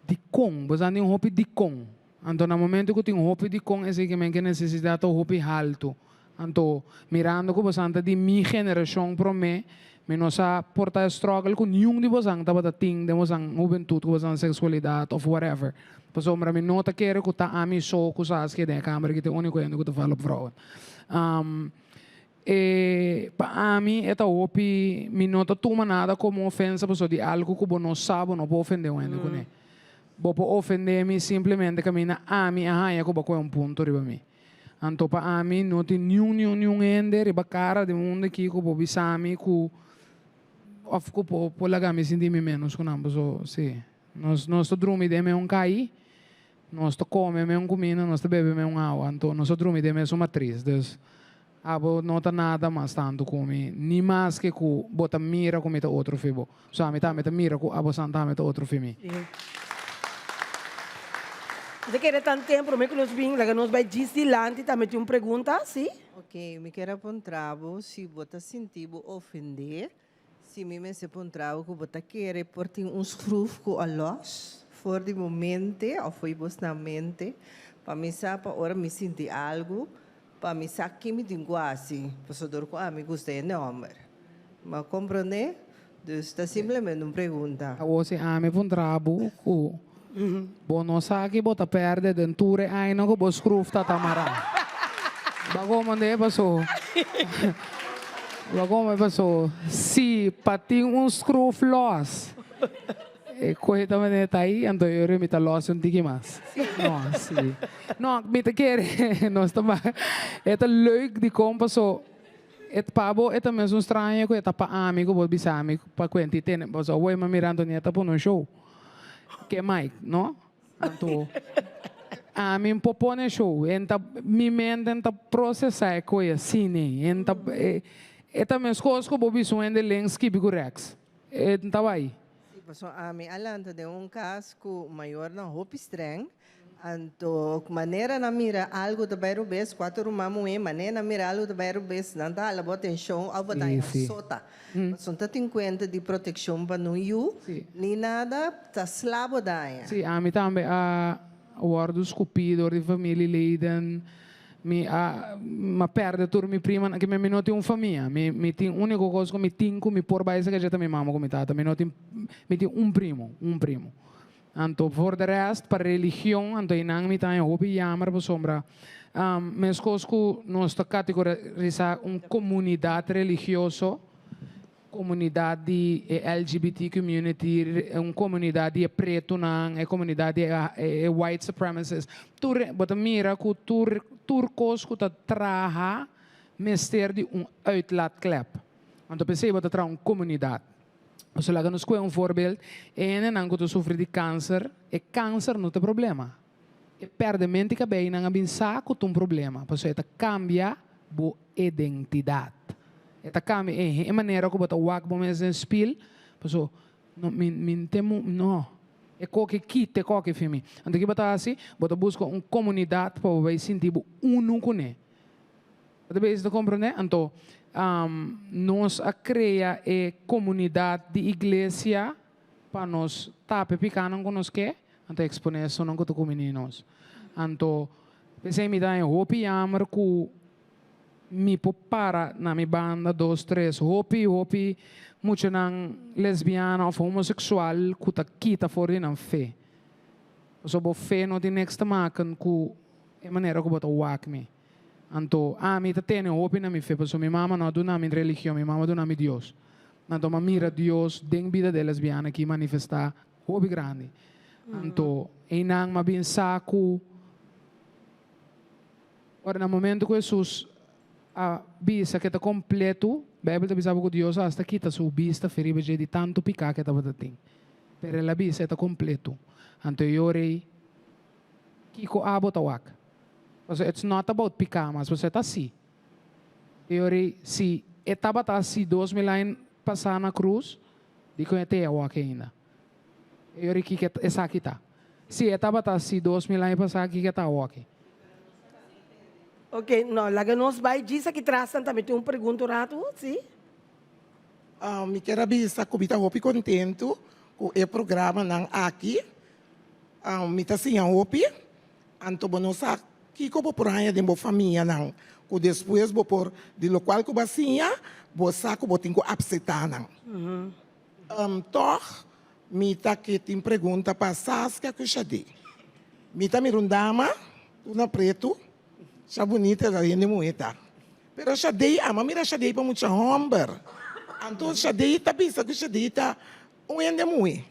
di kong bosan tem hopi di kong. Anto na momento que tem hopi di kong esse que men que necessidade hopi alto. Anto mirando ko bosan ta di mi generação pro me nossa porta struggle com nenhum de vocês tava ting de vocês juventude com vocês sexualidade of whatever. Pois o me nota que era que tá a mim só com as que tem câmera que tem único ainda que tu fala para para mim é opi me nota toma nada como ofensa pois de algo que não sabe não pode ofender ainda com ele. Pode ofender me simplesmente caminha a mim a que é ponto riba mim. Anto para mim não tem nenhum ainda riba cara de mundo aqui que pode bisami que of ko po lagami sindi mi menos ko namo so si nos to drumi de me un cai nos to come me un comina nos to bebe me un agua anto nos to drumi de me so matriz dus abo nota nada mas tanto come ni mas que ku bota mira come ta outro fibo so me ta mira ku abo santa me ta outro fimi Você quer tanto tempo, me que nos vim, lá que nos vai Disneyland, também tem uma pergunta, sim? Ok, me quero apontar se você sentir ofender. Se me se pontrava que você quer portar schroef com a luz, for de momento, ou foi na mente, para me saber, ora me sentir algo, para me saber que me tenho assim, para saber que me gusta enorme. Mas compreende? Então, está simplesmente uma pergunta. Você me pontrabo ku bono sabe bota perde denture ai não que bo schroef ta tamara. Bago mande paso. Logo me passou, se patim screw loss. E coisa também está aí, então eu me tá loss um tique mais. Não, sim. Não, me te quer, nós também. É tão leuk de como passou. É pabo, é também um estranho que é para amigo, pode ser amigo, para quem tem, passou, oi, mas mirando nieta para um show. Que Mike, não? Então, a mim propõe show, então me mente então processar coisa cine, então eta mes coisas que bobi suende lens que bigo rex. Então aí. Então, a mim alanta de caso que maior na hope streng, anto maneira na mira algo de bairro bes, quatro mamu maneira na mira algo de bairro bes, não tá ela bota em chão, a botar em sota. São tá tem conta de proteção para não you, nem nada, tá slabo daí. Sim, a mim também a guardo scupido de família Leiden. Ma perde tur mi prima che mi noti un famiglia mi tin unico cosa che mi tinco mi por baisa che già mi mamma come tata mi noti mi tin un primo anto for the rest per religion anto inang mi tan hopi jammer po sombra mes cosco nostra categoria un comunidade religioso comunidade de LGBT community, uma comunidade de preto não, é comunidade de white supremacists. Bota mira que turcos que traha mister de uitlaatklep. Want pensei bota tra uma comunidade. Os lá nos é voorbeeld, não que tu sofre de câncer, e câncer não tem problema. E perde mente que bem não pensar que tem problema, porque isso cambia a identidade. Eta kami maneira que bota wak bom es en spil, paso no min temo no. É qualquer kit, qualquer filme. Então que bota assim, bota busca uma comunidade para vai sentir uno com ele. Você bem compreende? Então nós a cria comunidade de igreja para nós tape picando com nós que, então exponer isso não que tu meninos. Então pensei me dá em hopi amar que mi para na mi banda 2, 3 hopi muito nang lesbiana ou homossexual que tá kita fora de fé. So bo fé no de next makan ku e maneira que bota wak me. Anto mi tá tene hopi na mi fé, so mi mama no do na mi religião, mi mama do na mi Deus. Anto ma mira Deus den vida de lesbiana que manifesta hopi grande. Anto inang mabinsa ku ora no momento que Jesus a bisa que está completo, a Bíblia está dizendo que Deus hasta aqui está sua vista feriba de tanto picar que está batendo. Pero a bisa está completo. Então eu orei, kiko abo tawak. So it's not about picar, mas você está assim. Eu orei, se estava assim 2000 anos passar na cruz, digo até eu aqui ainda. Eu aqui que essa aqui tá. Se estava tá se 2000 anos passado aqui que tá aqui. Ok, não, lá que nós vai dizer que trazem também tem pergunta rato, sim? Me quero bisa ko bita hopi contento com o programa nang aqui. Mita sinha hopi. Anto bonosa que ko por aí de mo família nang. Ko depois bo por de local ko basinha, bo sa ko botin ko upsetar nang. Toch mita que tem pergunta para Saskia que chade. Mita mirundama, tuna preto, cha bonita da yende moeta. Pero chade ama mira chade para muita homber. Então, xadei tá bisa que xadei tá yende moe.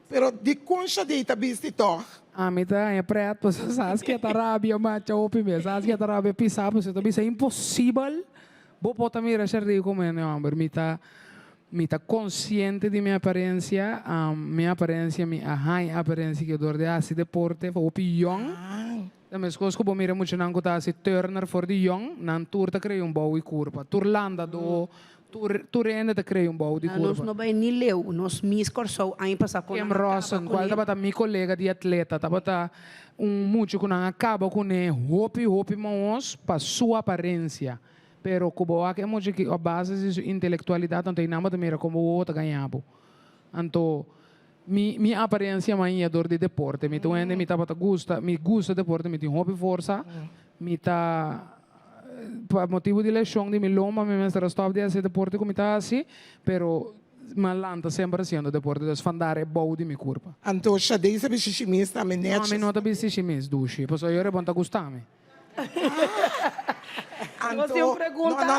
Pero de com xadei tá bisa toch. Mita é preto, você sabe que tá rabia, mas já ouvi mesmo, sabe que tá rabia pisar, você tá bisa impossível. Vou botar mira chade como é, não, mita consciente de minha aparência, minha aparência que eu dou de assim deporte, foi opinião. Mas coisas que eu mira muito não que tá assim Turner for de young, não tur tá criando boa e curva, Turlanda do tu rende te cria bom de curva. Nós não vai nem leu, nós miscorçou aí passar com Kim Rossen, qual estava meu colega de atleta, estava muito que não acaba com ele, hopi mãos para sua aparência. Pero como é muito que a base de intelectualidade não tem nada de mira como o outro ganhava. Então minha aparência é dor de deporte, me tuende me tava gusta deporte, me tem hobby força, me tá por motivo de lesão de mi loma, me mestra stop de esse deporte como está assim, pero malanta sempre sendo deporte, dus vandaar é bom de mi corpo. Então, já dei sabe xiximês também, né? Não, não tá bem xiximês, duche, pois eu era bom tá gostando.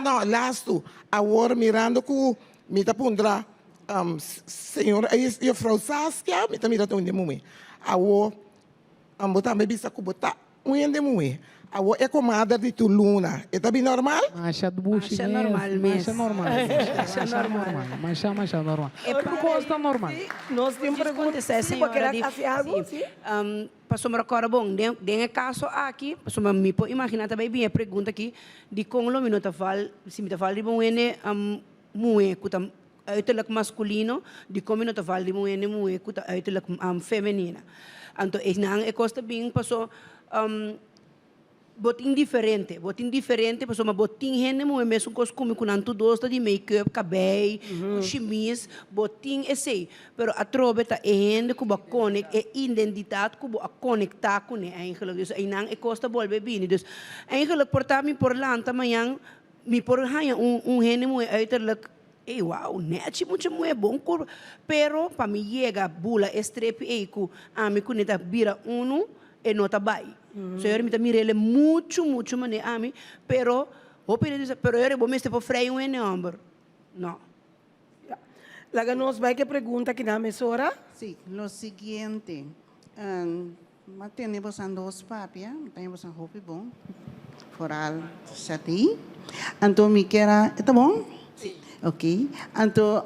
Não, lasto, agora mirando com me tá pondra, senhora, e Frau Saskia, me tá mirando onde mui. Agora, botar me bisa com botar onde mui. É comadre de Tuluna. É também normal? Mas é normal mesmo. Mas é normal. Mas é normal. É por costa normal. Nós temos perguntas, senhora, passou uma cora bom, tem caso aqui, passou uma me imagina também bem a pergunta aqui de como o minuto fala, se me fala de bom ene mué, kuta uiterlijk masculino, de como minuto fala de bom ene mué, kuta uiterlijk feminina. Então, é costa bem passou botin diferente, pessoa mas botin gente mo mesmo costume com nanto dosta de make-up, cabelo, chemise, botin esse, pero a trobe tá gente que connect é identidade que a conectar com ele, eigenlijk dus não é costa volve bem, dus eigenlijk portar me por lá tamanho me por hanya gente mo uiterlijk wow, net muito bom curva, pero para me chega bula estrepe eico, a me conecta vira uno e nota bai. Senhor, me também ele muito mané a mim, pero eu vou me estar freio em ombro. Não. Lá nos vai que pergunta que na mesora? Sí, lo siguiente. Tenemos dos papias, tenemos un hobby bom, foral sati. Então me quer, tá bom? Sim. Ok. Então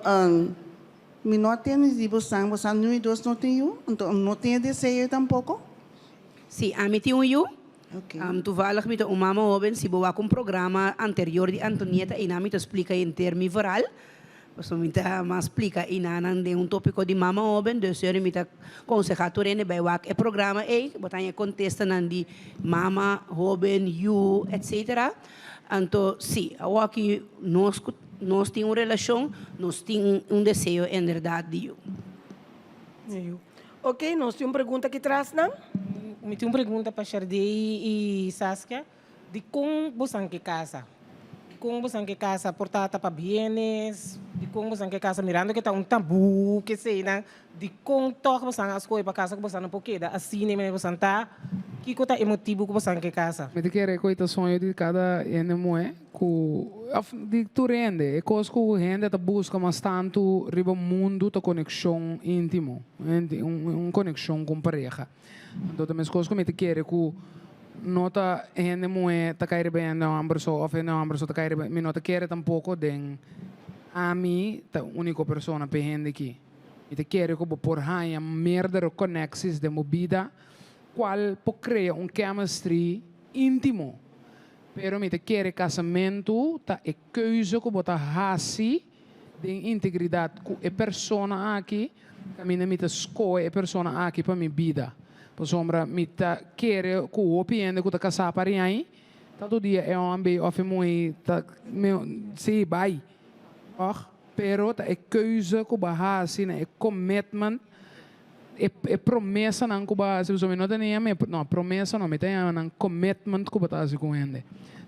me não tem de você não dois não tenho, então não tem desejo tampouco. Sim, a mim tem eu. Toevallig met een mama hebben, ze bewaken een programma anterior de Antonieta en nami te explica em termo viral. So mita mas explica inanan de um tópico de mama hebben, dus eu mita aconselhar torene bij wak e programa botan contesta nan di mama hebben, you, etc. Então, sim, aqui nós temos uma relação, nós temos desejo em verdade de you. Ok, nós temos pergunta que traz, não? Me tem uma pergunta para Shardei e Saskia de como você que casa. Como você que casa portada para bienes, de como você que casa mirando que está um tabu, que sei, né? De como toca você as coisas para casa que você não pode dar, assim nem você está. Que coisa emotivo que você que casa. Me quer coisa sonho de cada NME de tu rende, é coisa que o rende tá busca mas tanto riba mundo ta conexão íntimo, conexão com pareja. Então também as coisas que me quer que nota gente moe ta cair bem não amberso ou não amberso ta cair bem, me nota quer tampouco den a mim ta única pessoa pe gente aqui. E te quer que por hanha merda conexões de movida qual pode criar chemistry íntimo. Pero me te quer casamento ta é coisa que bota hasi tem integridade com a pessoa aqui, caminha me escolhe a pessoa aqui para minha vida. Por sombra, me querer com o opinião que tá casar para aí, todo dia é ambi of muito, sim, vai. Pero é keuze que base, é commitment, é promessa não que base, so não tem não promessa não, me tem um commitment que base com ele.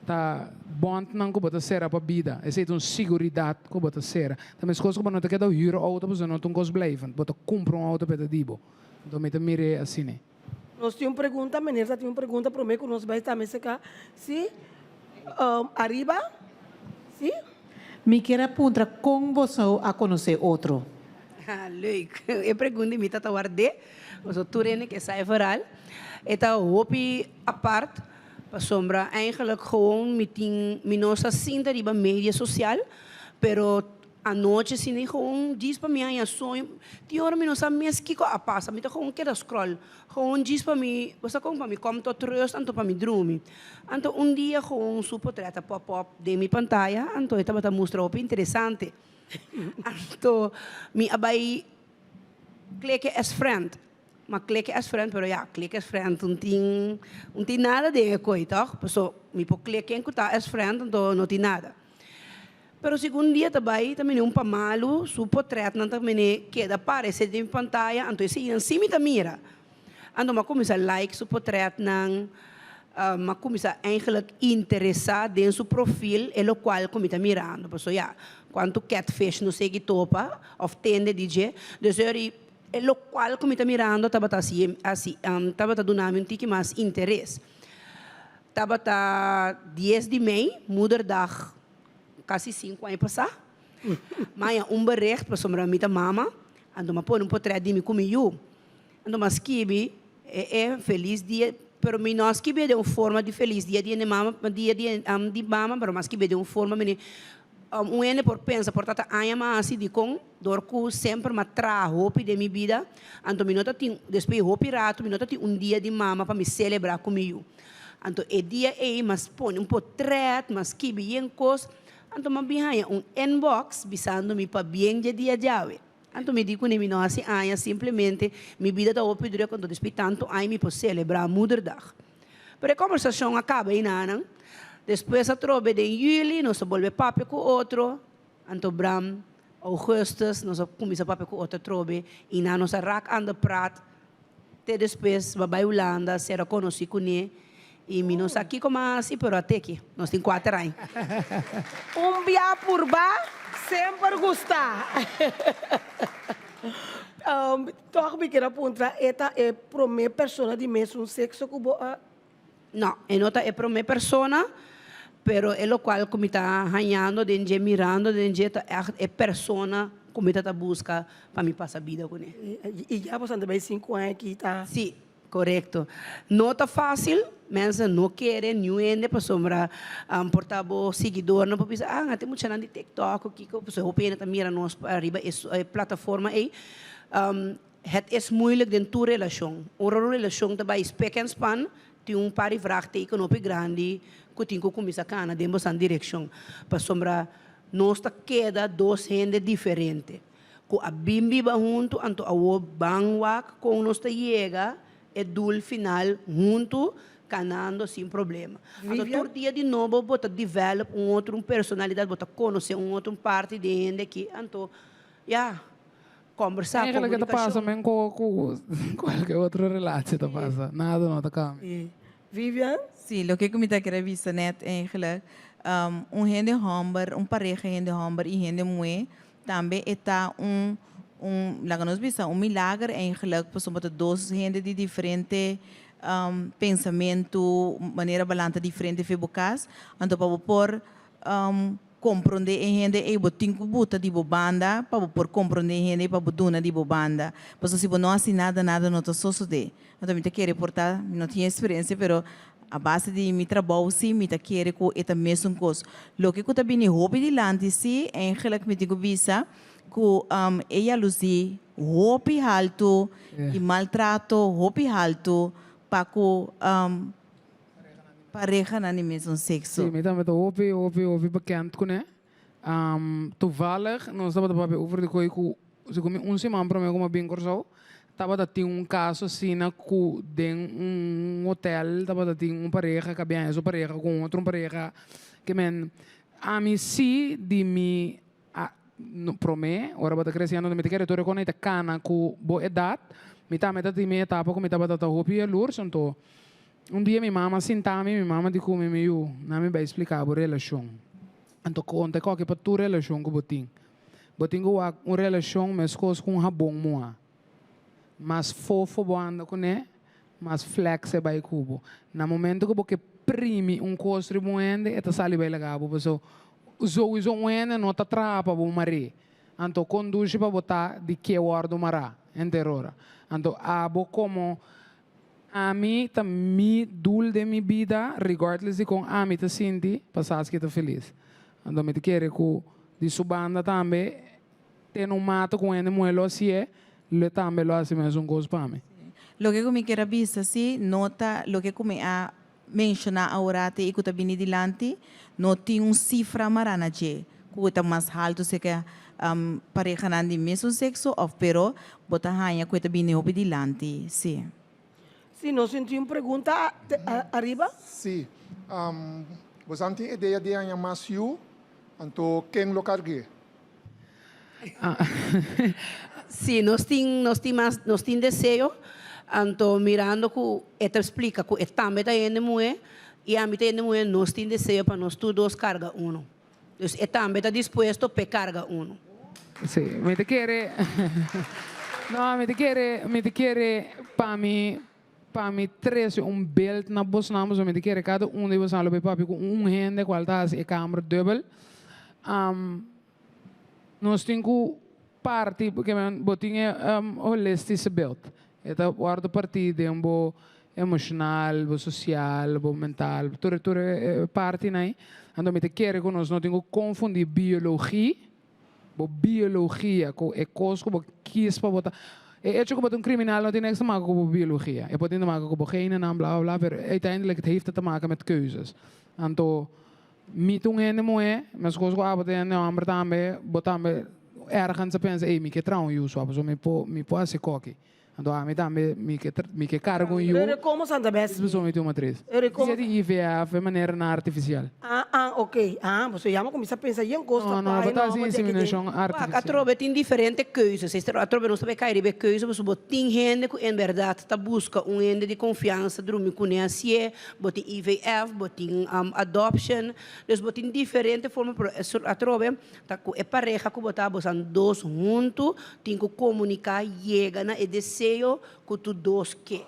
Tá bond não que bota ser para vida, é uma segurança que bota ser. Também as coisas que não te queda huur auto, você não tem coisa blijven, bota compra auto para dibo. Então me mire assim, né? Nós temos uma pergunta, menina, tem uma pergunta para mim que nós vai estar mesa cá. Sim? Arriba? Sim? Me quer apontar como você a conhecer outro. Leuk. Eu pergunto me tata warde, was het toerennen que sai vooral. Eta hopi apart, pa sombra eigenlijk gewoon meeting minosa sinta riba media social, pero a noite sim gewoon diz para mim a sonho, die hora minosa mes kiko a passa, me tá gewoon queda scroll, gewoon diz para mim, você como para mim como tot rust, anto para mim dormir. Anto dia gewoon su portret pop-up de mi pantalla, anto eta bata mostra op interessante. Anto mi abai clique as friend. Maar clique as friend, pero ja, clique as friend, não tem nada de coisa, toch? So, mi po clique em kuta as friend, então não tem nada. Pero segundo dia também um pamalo, su portrait não também queda aparece de pantalla, então esse em cima da mira. Então mas começa a like su portrait não, mas começa eigenlijk interessar em seu perfil, e o qual começa mirando, porque ja, quanto catfish não sei que topa, of tende DJ, dus e lo qual come está mirando estava assim dando um tique mais interesse. Estava 10 de maio, Moederdag, quase 5 anos passar. Mas bericht para sombra minha mama, ando ma põe portrait de mim comigo. Ando ma escrevi feliz dia, pero mi não escrevi de uma forma de feliz dia de mama, dia de mama, pero mas escrevi de uma forma ene por pensa, portanto, ama assim de com dorco sempre me traz roupa de minha vida, então me nota tem depois roupa rato, me nota tem dia de mama para me celebrar comigo, então é dia mas põe portrait, mas que bem cos, então me binha inbox bisando me para bem de dia jawe, então me digo nem me não assim simplesmente minha vida está roupa dura quando depois tanto me posso celebrar Moederdag, pero a conversação acaba aí não. Depois a trobe de julho, nós volve papo com outro. Então, Bram, Augustus, nós começamos papo com outro trobe. E na nossa rack anda prat. Até depois, vai Holanda, será conhecido com ele. E nós aqui como assim, pero até aqui. Nós temos 4 anos. Via por ba, sempre gostar. Toch me quero apontar, esta é para minha pessoa de mesmo sexo que não, não é para minha pessoa. Pero é o qual como está ganhando, dengue mirando, dengue é persona como está busca para me passar vida com ele. E já passando bem 5 anos aqui, tá? Sim, correto. Não está fácil, mas não querem nenhum para sombra portabo seguidor, não para pensar, tem muito chance de TikTok, que você opina também mira nós para arriba é plataforma aí. Het is moeilijk in tua relação. Uma relação também spek en span, tem par de vraagteken op grande. Que tem que começar a cana, demos a direção. Para sombra, nós queda 2 gente diferentes. Com a bimbi junto, anto a o bangwak, com nós chega, e dul final junto, canando sem problema. Então, todo dia de novo, bota develop outra personalidade, bota conhecer outra parte de gente que, então, conversar, comunicação. É que passa mesmo com qualquer outra relação, passa. Nada não está cá. Vivian? Sim, o que eu me queria ver net eigenlijk, gente homber, pareja gente homber e gente mulher, também está lá nós vimos milagre eigenlijk, por exemplo, 2 gente de diferente pensamento, maneira balanta diferente febocas, então para por compreender gente e botin que buta de banda para por compreender gente para boduna de banda, pois se não assim nada não está só de, então me quer reportar, não tinha experiência, pero a base de mi trabalho sim, me quer com esta mesma coisa. Lo que eu também hobby de lante sim, eigenlijk me digo visa que ela luzi hobby alto e maltrato hobby alto para que pareja na mesmo sexo. Sim, me também hobby bekend com né. Toevallig, nós estava para over de coisa que se come semana para mim como bem corso, estava a ter caso assim na que de hotel, estava a ter pareja que havia essa pareja com outra pareja que men a mim sim de mim para mim, ora bota crescendo, me quer retornar com esta cana com boa idade, me tá metade de minha etapa como estava a roupa e lur, então dia minha mama sentava minha mama disse como eu não me vai explicar a relação. Então, conta qualquer para tua relação com o botinho. Botinho é uma relação, mas coisa com um bom moa. Mas fofo boanda com ele, mas flexe vai cubo. No momento que você prime costo de moenda, é sali vai legal. Porque o moenda não está trapa para o mari. Então, conduz para botar de que hora do mará, enterora. Então, como a mim também dul de minha vida, regardless de com a mim te senti, passar que estou feliz. Então, me quer que de sua banda também tem mato com ele, moelo assim é, ele também lo hace mesmo coisa para mim. Lo que me quero vista, sim, nota, lo que me a mencionar agora e que está vindo dilante, não tem cifra marana que está mais alto se que pareja não de mesmo sexo, ou pero bota hanha que está vindo dilante, sim. Sim, nós sentimos pergunta arriba? Sim. Você não tem ideia de hanha mais you? Então, quem lo cargue? Sim, nós temos desejo, então mirando que esta explica que também está indo mulher e a mim está indo mulher, nós temos desejo para nós todos carga um. Então, também está disposto para carga um. Sim, me quer não, me quer para mim três belt na bolsa namos, me quer cada de vocês lo papi com rende qualidade e câmera double. Nós temos parte, porque botinha holistic beeld. Esta guarda parte de emocional, social, mental, toda parte aí. Então, me quer que nós não temos que confundir biologia com coisa que quis para botar. É hecho que um criminal não tem niks te maken com biologia. É pode te maken com genen en bla bla, maar uiteindelijk het heeft het te maken met keuzes. Então, me ene moe, mas coisa que a botar no amor também, botar ergens a pensar, ei, me que trau eu só, porque me pode ser coque. Então, a mim também me que cargo eu. Eu como Santa Bess. Isso me tem uma atriz. Dia de IVF de maneira artificial. Ok. Você já começa a pensar em coisa. Não, botar assim inseminação artificial. A trova tem diferentes coisas. A trova não sabe cair de coisas, mas tem gente que em verdade está busca ende de confiança, dormir com ele assim, botem IVF, botem adoption, dus botem diferentes formas. A trova tá com a pareja que botar botam dois juntos, tem que comunicar, chega na e desejo que tu dois que.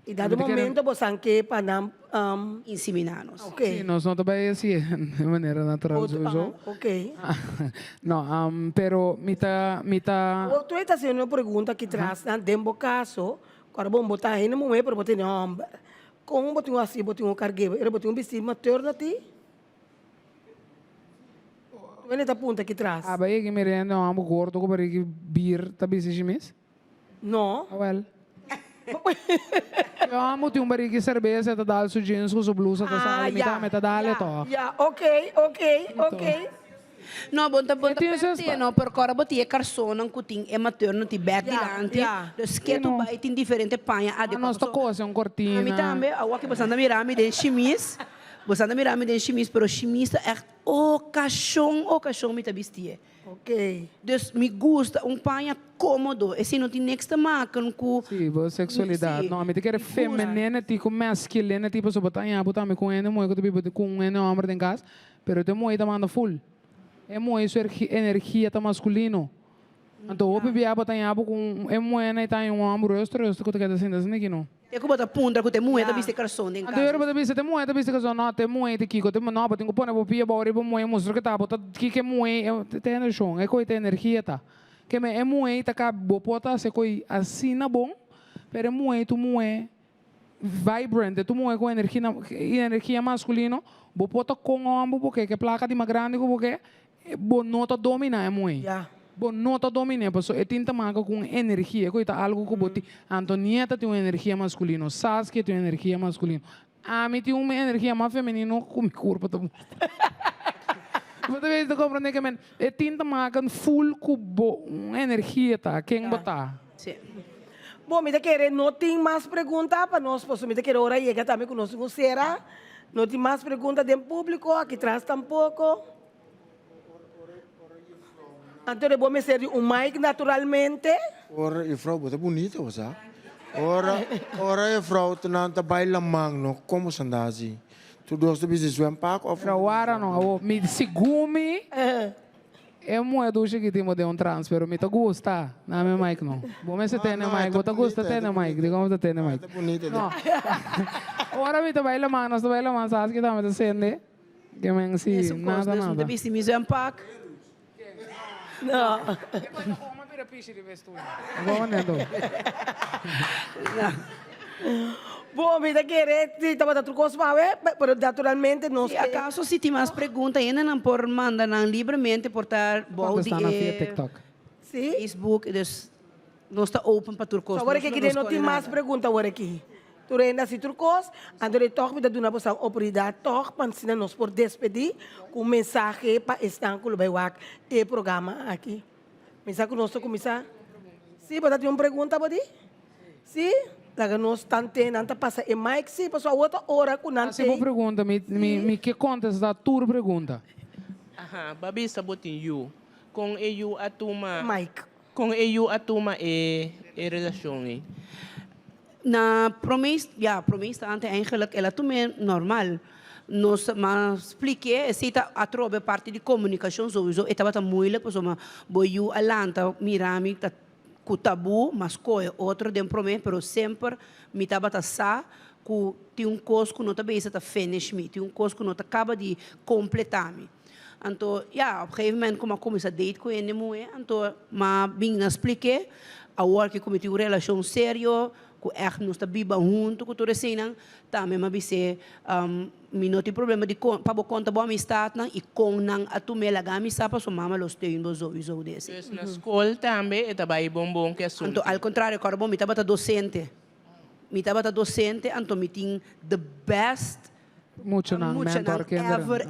E dado momento você quer para inseminar-nos. Ok. Sim, nós não também assim de maneira natural. Ok. Não, pero mita. Tu está fazendo uma pergunta que traz dentro caso, quando vamos botar aí no momento para botar não, como botar assim, botar cargueiro, ele botar vestido materno a ti. Ele está punta que traz. Ah, vai que me rende um gordo que para que beer tá busy mes? Não. Well. Eu amo ter barriga de cerveja, tá dando seu jeans com sua blusa, tá saindo, me tá dando to. Ok. Não, bom, não, porque agora botia carçona que tem é materno, tem back dilante, dus que tu vai tem diferente panha a nossa coisa um cortina. A mim também, a que você anda mirando de chimis, você anda mirando de chimis, pero chimis é o caixão me tá vestia. Ok. Dus me gusta panha cômodo, e se não tem next marca com sim, boa sexualidade. Não, me quer feminina, tipo masculina, tipo só botar me com ele, moe que tu com ele homem em casa, pero te moe tá manda full. É moe sua energia tá masculino. Então o bebê botar com é moe na tá um homem rosto que tu quer assim aqui não. É que bota punta que te moe tá viste carçona em casa. Então eu bota viste te moe tá viste carçona, não te moe te kiko te não botar com pone bopia bora e moe mostra que tá bota que moe tem energia, é coisa energia tá. Que me é moe tá cá bopota se coi assim na bom, pero é moe tu moe vibrant, tu moe com energia masculino, bopota com homem porque que placa de mais grande porque bonota domina é moe. Bonota domina, porque é tinta marca com energia, coisa algo que boti. Antonieta tem uma energia masculino, Saskia tem uma energia masculino. A mim tem uma energia mais feminina com o corpo também. Você vê de compreender que men é tinta makan full cubo energia tá quem botar. Sim. Bom, me querer não tem mais pergunta para nós, posso me querer hora chega também conosco com Sera. Não tem mais pergunta do público, aqui atrás tampouco. Então, vou me servir um mic naturalmente. Ora, e vrouw, wat bonita was dat? Ora, e vrouw, tenanta baila magno, como sandazi? Tu doos de bizis zwempak of? Rawara no, me segumi. É muito doce que temos de trans, pero me gusta. Não me mic não. Bom, mas você tem mic, você gosta de mic, digamos que tem mic. Não. Ora me baila man, nós baila man, sabe que estamos fazendo? Que men si nada nada. Não tem me empaque. Não. Uma vira piche de vestuário. Vamos nendo. Bom, me querer, se estava dando coisa para pero naturalmente não. Se acaso se tem mais perguntas, ainda não por mandar livremente portar Quando está na TikTok. Sim. Facebook, dus não está open para turcos. Agora que querer não tem mais perguntas agora aqui. Tu ainda se turcos, andou toch me dá uma posição oportunidade toch para ensinar nos por despedir com mensagem para estar com o baiuac e programa aqui. Mensagem conosco começar. Sim, pode ter uma pergunta pode? Sim. Laga nós tante nanta passa e mic sim, passou outra hora com nante. Se uma pergunta, me que contas da tua pergunta. Aha, babi sabotin you. Kung eu atuma Mike. Kung eu atuma relasyon Na promessa, promessa ante eigenlijk ela também normal. Nós mas expliquei, se a trobe parte de comunicação sowieso, estava tão moeilijk, mas uma boiu alanta mirami tá com tabu, mas coi outro de promessa, pero sempre me estava sa que tem coisa que não está bem, está finish me, tem coisa que não está acaba de completar me. Então, op een gegeven moment como começa a date com ele, então, mas bem expliquei, a hora que cometi uma relação séria, que echt não está biba junto, que tudo assim, também mas bise, me não tem problema de para conta boa amistade, e com não a tu me laga amistade para sua mama los tem dos sowieso desse. Dus na escola também é trabalho bom que é assunto. Então, ao contrário, agora bom, me estava docente, então me tem the best. Muito não, mentor que ever.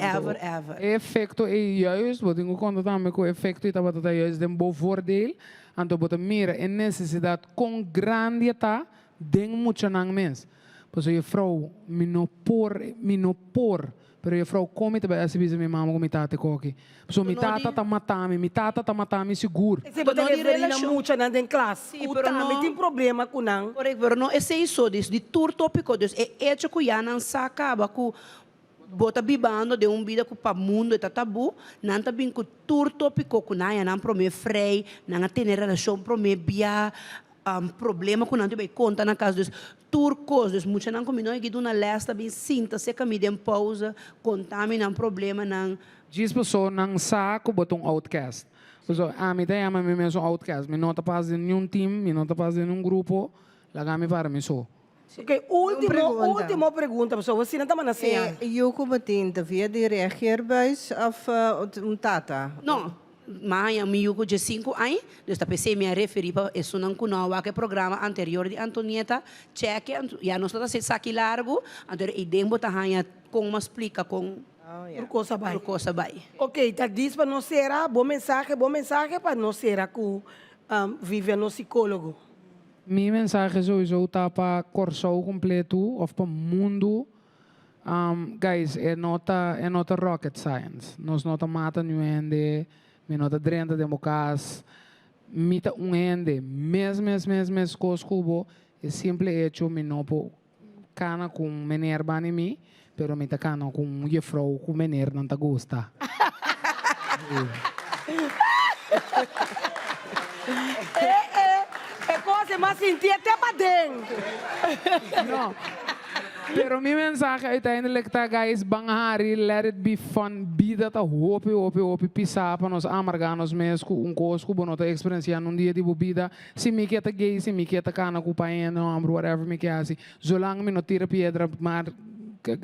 Efeito é juist, wat ik kon também com efeito e tava juist den bom voordeel, então bota mira en necessidade com grande tá den muito não mens. Pois je vrouw me no por, pero je vrouw come te bij asibise mi mama com tata koki. So mi tata ta matami seguro. Se você referir muito na den classe, o também tem problema com não. Correto, pero não é isso, de tur tópico, é hecho que já não se acaba com bota bibando de vida que para mundo está tabu, não tá bem com tur tópico que não promete frei, não tem relação promete bia problema que não tem conta na casa dos turcos, dos muitos não combinam que uma lesta bem sinta se que me dem pausa, contamina problema não. Diz pessoa não saco botar outcast. Pessoa, me tem ama me mesmo outcast, me não tá fazendo nenhum time, me não tá fazendo um grupo, lá me para me só. Ok, última pergunta, pessoal. Você não está mandando assim? Eu como tinta, via de reageerbuis of tata? Não, mas eu me de 5 anos, então pensei me referir para isso não conhece que programa anterior de Antonieta, cheque, já não está sendo saque largo, então e dembo tá hanha com uma explica com por coisa vai. Ok, tá diz para nós será bom mensagem para nós será que vive no psicólogo. Minha mensagem sowieso está para corso completo ou para mundo. Guys, é nota rocket science. Nós não mata ninguém, me não drenta democracia, mita ende, mesmo coisa cubo, é simples hecho me não cana com mener bani mi, pero mita cana com jefrou com mener não te gosta. Coisa mais sentir até para dentro. Não. Pero minha mensagem uiteindelijk tá guys, banghari, let it be fun, vida tá hope, pisar para nós amargar nos mesmo um coisa bom nota experienciar num dia de vida, se me quer gay, se me quer cana com pai, não, whatever me quer assim, zolang me não tira pedra, mar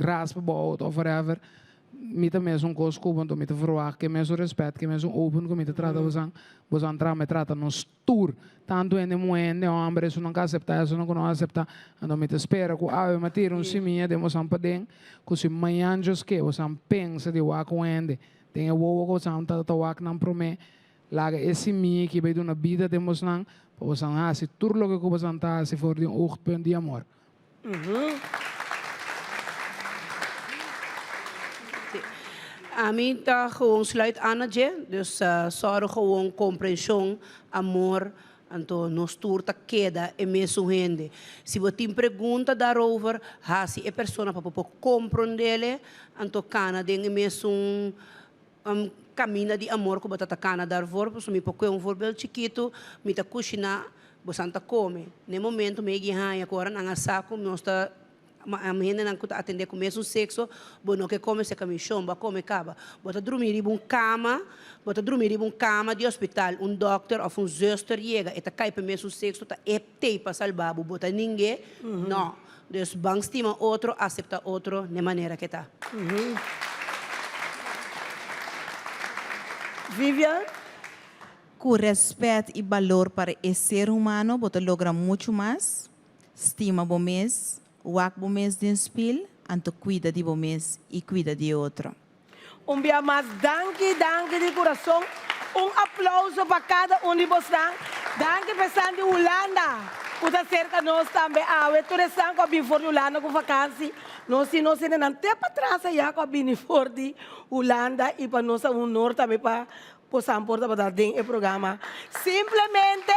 raspa bot of whatever. Mita mesmo coisa que bom, mita verwacht, que mesmo respeito, que mesmo open, que mita trata você entrar, me trata nos tour, tanto ende moende, homem, isso não quer aceitar, isso não aceitar, então mita espera que a matéria um siminha, demos um padeng, que se manhã just que você pensa de o com ende, Tem o que você está tawak nang prome, laga esse mi que vai na vida temos nang, para você se tudo o que você está se for de oogpunt de amor. A mim está gewoon sluit aan het je, dus zorg gewoon compreensão, amor, então nos turta queda e mesmo gente. Se você tem pergunta daarover, se a pessoa para poder compreender, então cana den mesmo caminho de amor que você está cana daarvoor, porque me pode um voorbeeld chiquito, me tá cozinhar, você não come. No momento me guiar agora na saco, nós está a menina não está atender com o mesmo sexo, não que come se camichão, vai comer caba. Bota dormir em uma cama de hospital, doctor ou zuster chega, e tá cai para o mesmo sexo, tá eptei para salvar, bota ninguém, não. Dus bang estima outro, aceita outro, de maneira que tá. Vivian? Com respeito e valor para o ser humano, você logra muito mais, estima bom mês, wak bom mês de spil, anto cuida de bom mês e cuida de outro. Dia mais, danke de coração. Aplauso para cada de vocês. Danke pessoal de Holanda. Puta cerca nós também. Tudo isso que vim for de Holanda com vacância. Nós não se nem até para trás já que vim for de Holanda e para nós honor também para possamos portar para dar o programa. Simplesmente